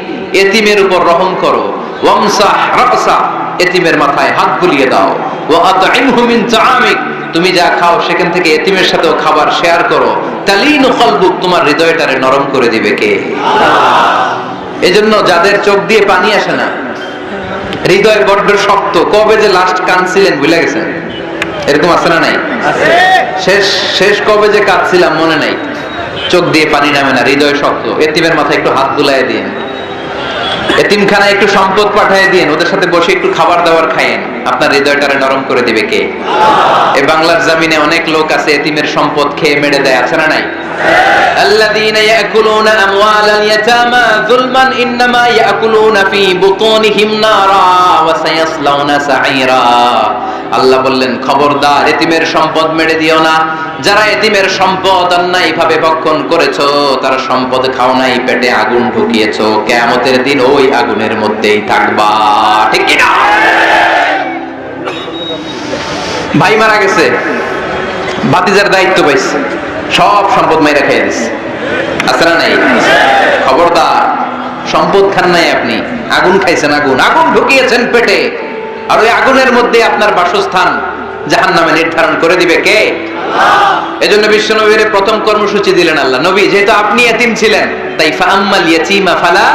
এতিমের উপর রহম করো। ওয়ামসাহ রাসা, এতিমের মাথায় হাত বুলিয়ে দাও। ওয়া আতইমহু মিন তাআমিক, তুমি যা খাও সেখান থেকে এতিমের সাথেও খাবার শেয়ার করো। তালিনু কলবুক, তোমার হৃদয়টারে নরম করে দিবে কে? আল্লাহ। এজন্য যাদের চোখ দিয়ে পানি আসে না, হৃদয় বড্ড শক্ত, কবে যে লাস্ট কাঁদছিলেন ভুলে গেছেন? এরকম আছে না নাই? আছে। শেষ কবে যে কাঁদছিলাম মনে নাই, চোখ দিয়ে পানি নামে না, হৃদয় শক্ত। এতিমের মাথায় একটু হাত বুলায় দিন, এতিমখানায় একটু সম্পদ পাঠিয়ে দিন, ওদের সাথে বসে একটু খাবার দাবার খায়েন, আপনার হৃদয়টারে নরম করে দিবে কে? এই বাংলার জমিনে অনেক লোক আছে এতিমের সম্পদ খেয়ে মেরে দেয়, আছে না নাই? আল্লাযীনা ইয়াকুলুনা আমওয়ালাল ইয়াতামা যুলমান ইন্নামা ইয়াকুলুনা ফি বুতুনিহিম নারা ওয়া সায়াসলাউনা সাঈরা। আল্লাহ বললেন, খবরদার এতিমের সম্পদ মেরে দিও না। যারা এতিমের সম্পদ অন্যায়ভাবে ভক্ষণ করেছো, তারা সম্পদ খাও নাই, পেটে আগুন ঢুকিয়েছো, কিয়ামতের দিন ওই আগুনের মধ্যেই থাকবা, ঠিক কি না? ভাই মারা গেছে, ভাতিজার দায়িত্ব পাইছে, সব সম্পদ মাইরা খেয়ে দিছে, আছে না নাই? খবরদার, সম্পদ খান নাই আপনি, আগুন খাইছেন, আগুন ঢুকিয়েছেন পেটে, আর ওই আগুনের মধ্যে আপনার বাসস্থান জাহান্নামে নির্ধারণ করে দিবে কে? আল্লাহ। এজন্য বিশ্ব নবীর প্রথম কর্মসূচি দিলেন আল্লাহ। নবী, যেহেতু আপনি এতিম ছিলেন, তাই ফাআম্মাল ইয়াতীমা ফালা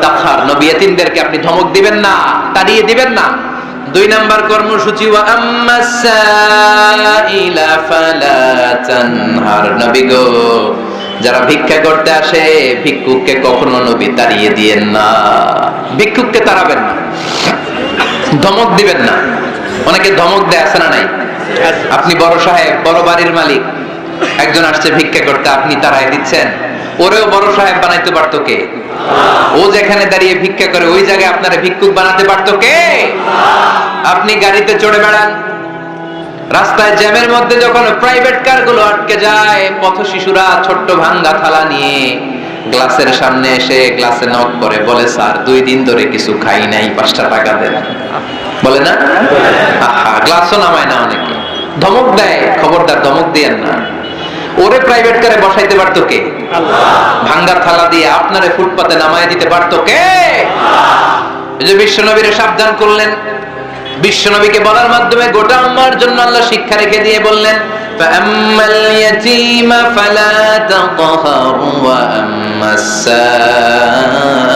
তাকহার, নবী এতিমদেরকে আপনি ধমক দিবেন না, তাড়িয়ে দিবেন না। 2 নাম্বার কর্মসূচি, ওয়া আম্মাস সাইলা ফালা তানহার, নবী গো, যারা ভিক্ষা করতে আসে ভিক্ষুককে কখনো নবী তাড়িয়ে দিয়েন না, ভিক্ষুককে তাড়াবেন না, ধমক দিবেন না। অনেকে ধমক দেয়, আছে না নাই? আপনি বড় সাহেব, বড় বাড়ির মালিক, একজন আসছে ভিক্ষা করতে, আপনি তাড়াই দিচ্ছেন, ওরেও বড় সাহেব বানাইতে পারতো কে? ও যেখানে দাঁড়িয়ে ভিক্ষা করে ওই জায়গায় আপনারা ভিক্ষুক বানাতে পারতো কে? আপনি গাড়িতে চড়ে বেড়ান, রাস্তায় জ্যামের মধ্যে যখন প্রাইভেট কার গুলো আটকে যায়, পথ শিশুরা ছোট্ট ভাঙ্গা থালা নিয়ে গ্লাসের সামনে এসে গ্লাসে নক করে, বলে স্যার 2 দিন ধরে কিছু খাই নাই, 5টা টাকা দেন, বলে না? আহা, গ্লাসও নামায় না অনেকে, ধমক দেয়। খবরদার, ধমক দিয়েন না। ওরে প্রাইভেট কারে বসাইতে পারতো কে? আল্লাহ। ভাঙ্গা থালা দিয়ে আপনারে ফুটপাতে নামায় দিতে পারতো কে? আল্লাহ। এই যে বিশ্বনবীরে সাবধান করলেন, বিশ্বনবীকে বলার মাধ্যমে গোটা উম্মাহর জন্য আল্লাহ শিক্ষা রেখে দিয়ে বললেন, ফাআম্মাল ইয়াতীমা ফালা তাকহার ওয়া আম্মাস সাইলা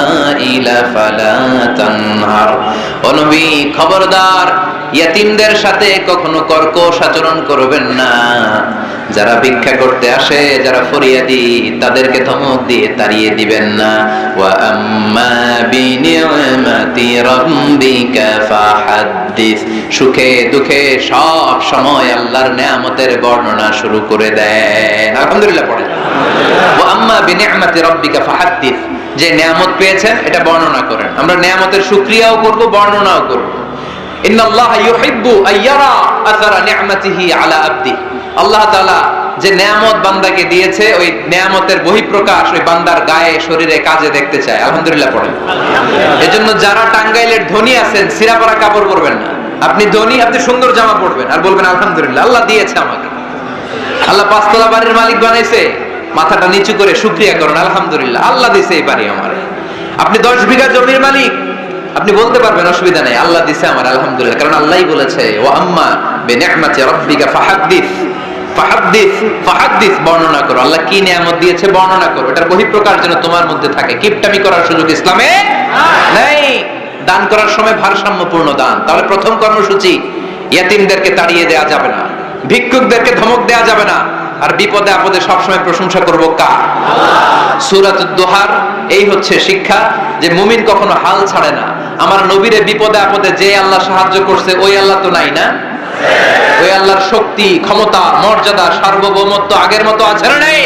ফালা তানহার। ও নবী, খবরদার, ইয়াতীমদের সাথে কখনো কর্কশ আচরণ করবেন না। যারা ভিক্ষা করতে আসে, যারা ফরিয়াদি, তাদেরকে ধমক দিয়ে তাড়িয়ে দিবেন না। ওয়া আম্মা বিনি'মাতি রাব্বিকা ফাহাদ্দিস, সুখে দুঃখে সব সময় আল্লাহর নেয়ামতের বর্ণনা শুরু করে দেন। আলহামদুলিল্লাহ পড়েন। ওয়া আম্মা বিনি'মাতি রাব্বিকা ফাহাদ্দিস, যে নেয়ামত পেয়েছেন এটা বর্ণনা করেন। আমরা নেয়ামতের শুকরিয়াও করব, বর্ণনাও করব। ইন্নাল্লাহা ইউহিব্বু আইয়ারা আসারা নি'মাতিহি আলা আবদি। আল্লাহ তাআলা যে নেয়ামত বান্দাকে দিয়েছে, ওই নেয়ামতের বহিঃপ্রকাশ ওই বান্দার গায়ে, শরীরে, কাজে দেখতে চায়। আলহামদুলিল্লাহ পড়েন। এজন্য যারা টাঙ্গাইলের ধনী আছেন, সিরা পরা কাপড় পরবেন না। আপনি ধনী, আপনি সুন্দর জামা পরবেন আর বলবেন আলহামদুলিল্লাহ, আল্লাহ দিয়েছে আমাকে, আল্লাহ 5 তলা বাড়ির মালিক বানাইছে, মাথাটা নিচু করে শুকরিয়া করেন, আলহামদুলিল্লাহ, আল্লাহ দিয়েছে এই বাড়ি আমার। আপনি 10 বিঘা জমির মালিক, আপনি বলতে পারবেন অসুবিধা নেই, আল্লাহ দিছে আমার, আলহামদুলিল্লাহ, কারণ আল্লাহই বলেছে, ওয়া আম্মা বিনি'মাতি রাব্বিকা ফাহাদ্দিস, ফাহাদ্দিস বর্ণনা করো, আল্লাহ কি নিয়ামত দিয়েছে বর্ণনা করো। এটার বহিঃপ্রকাশ যেন তোমার মধ্যে থাকে। কিপটামি করার সুযোগ ইসলামে নেই। দান করার সময় ভারসাম্যপূর্ণ দান। তাহলে প্রথম কর্মসূচি, ইয়েতিমদেরকে তাড়িয়ে দেওয়া যাবে না, ভিক্ষুকদেরকে ধমক দেওয়া যাবে না, আর বিপদে আপদে সবসময় প্রশংসা করবো কার? সূরাতুদ দোহার এই হচ্ছে শিক্ষা, যে মুমিন কখনো হাল ছাড়ে না। আমার নবীরে বিপদে আপদে যে আল্লাহ সাহায্য করছে ওই আল্লাহ তো নাই না? ওই আল্লাহর শক্তি, ক্ষমতা, মর্যাদা, সার্বভৌমত্ব আগের মতো আছে না নাই?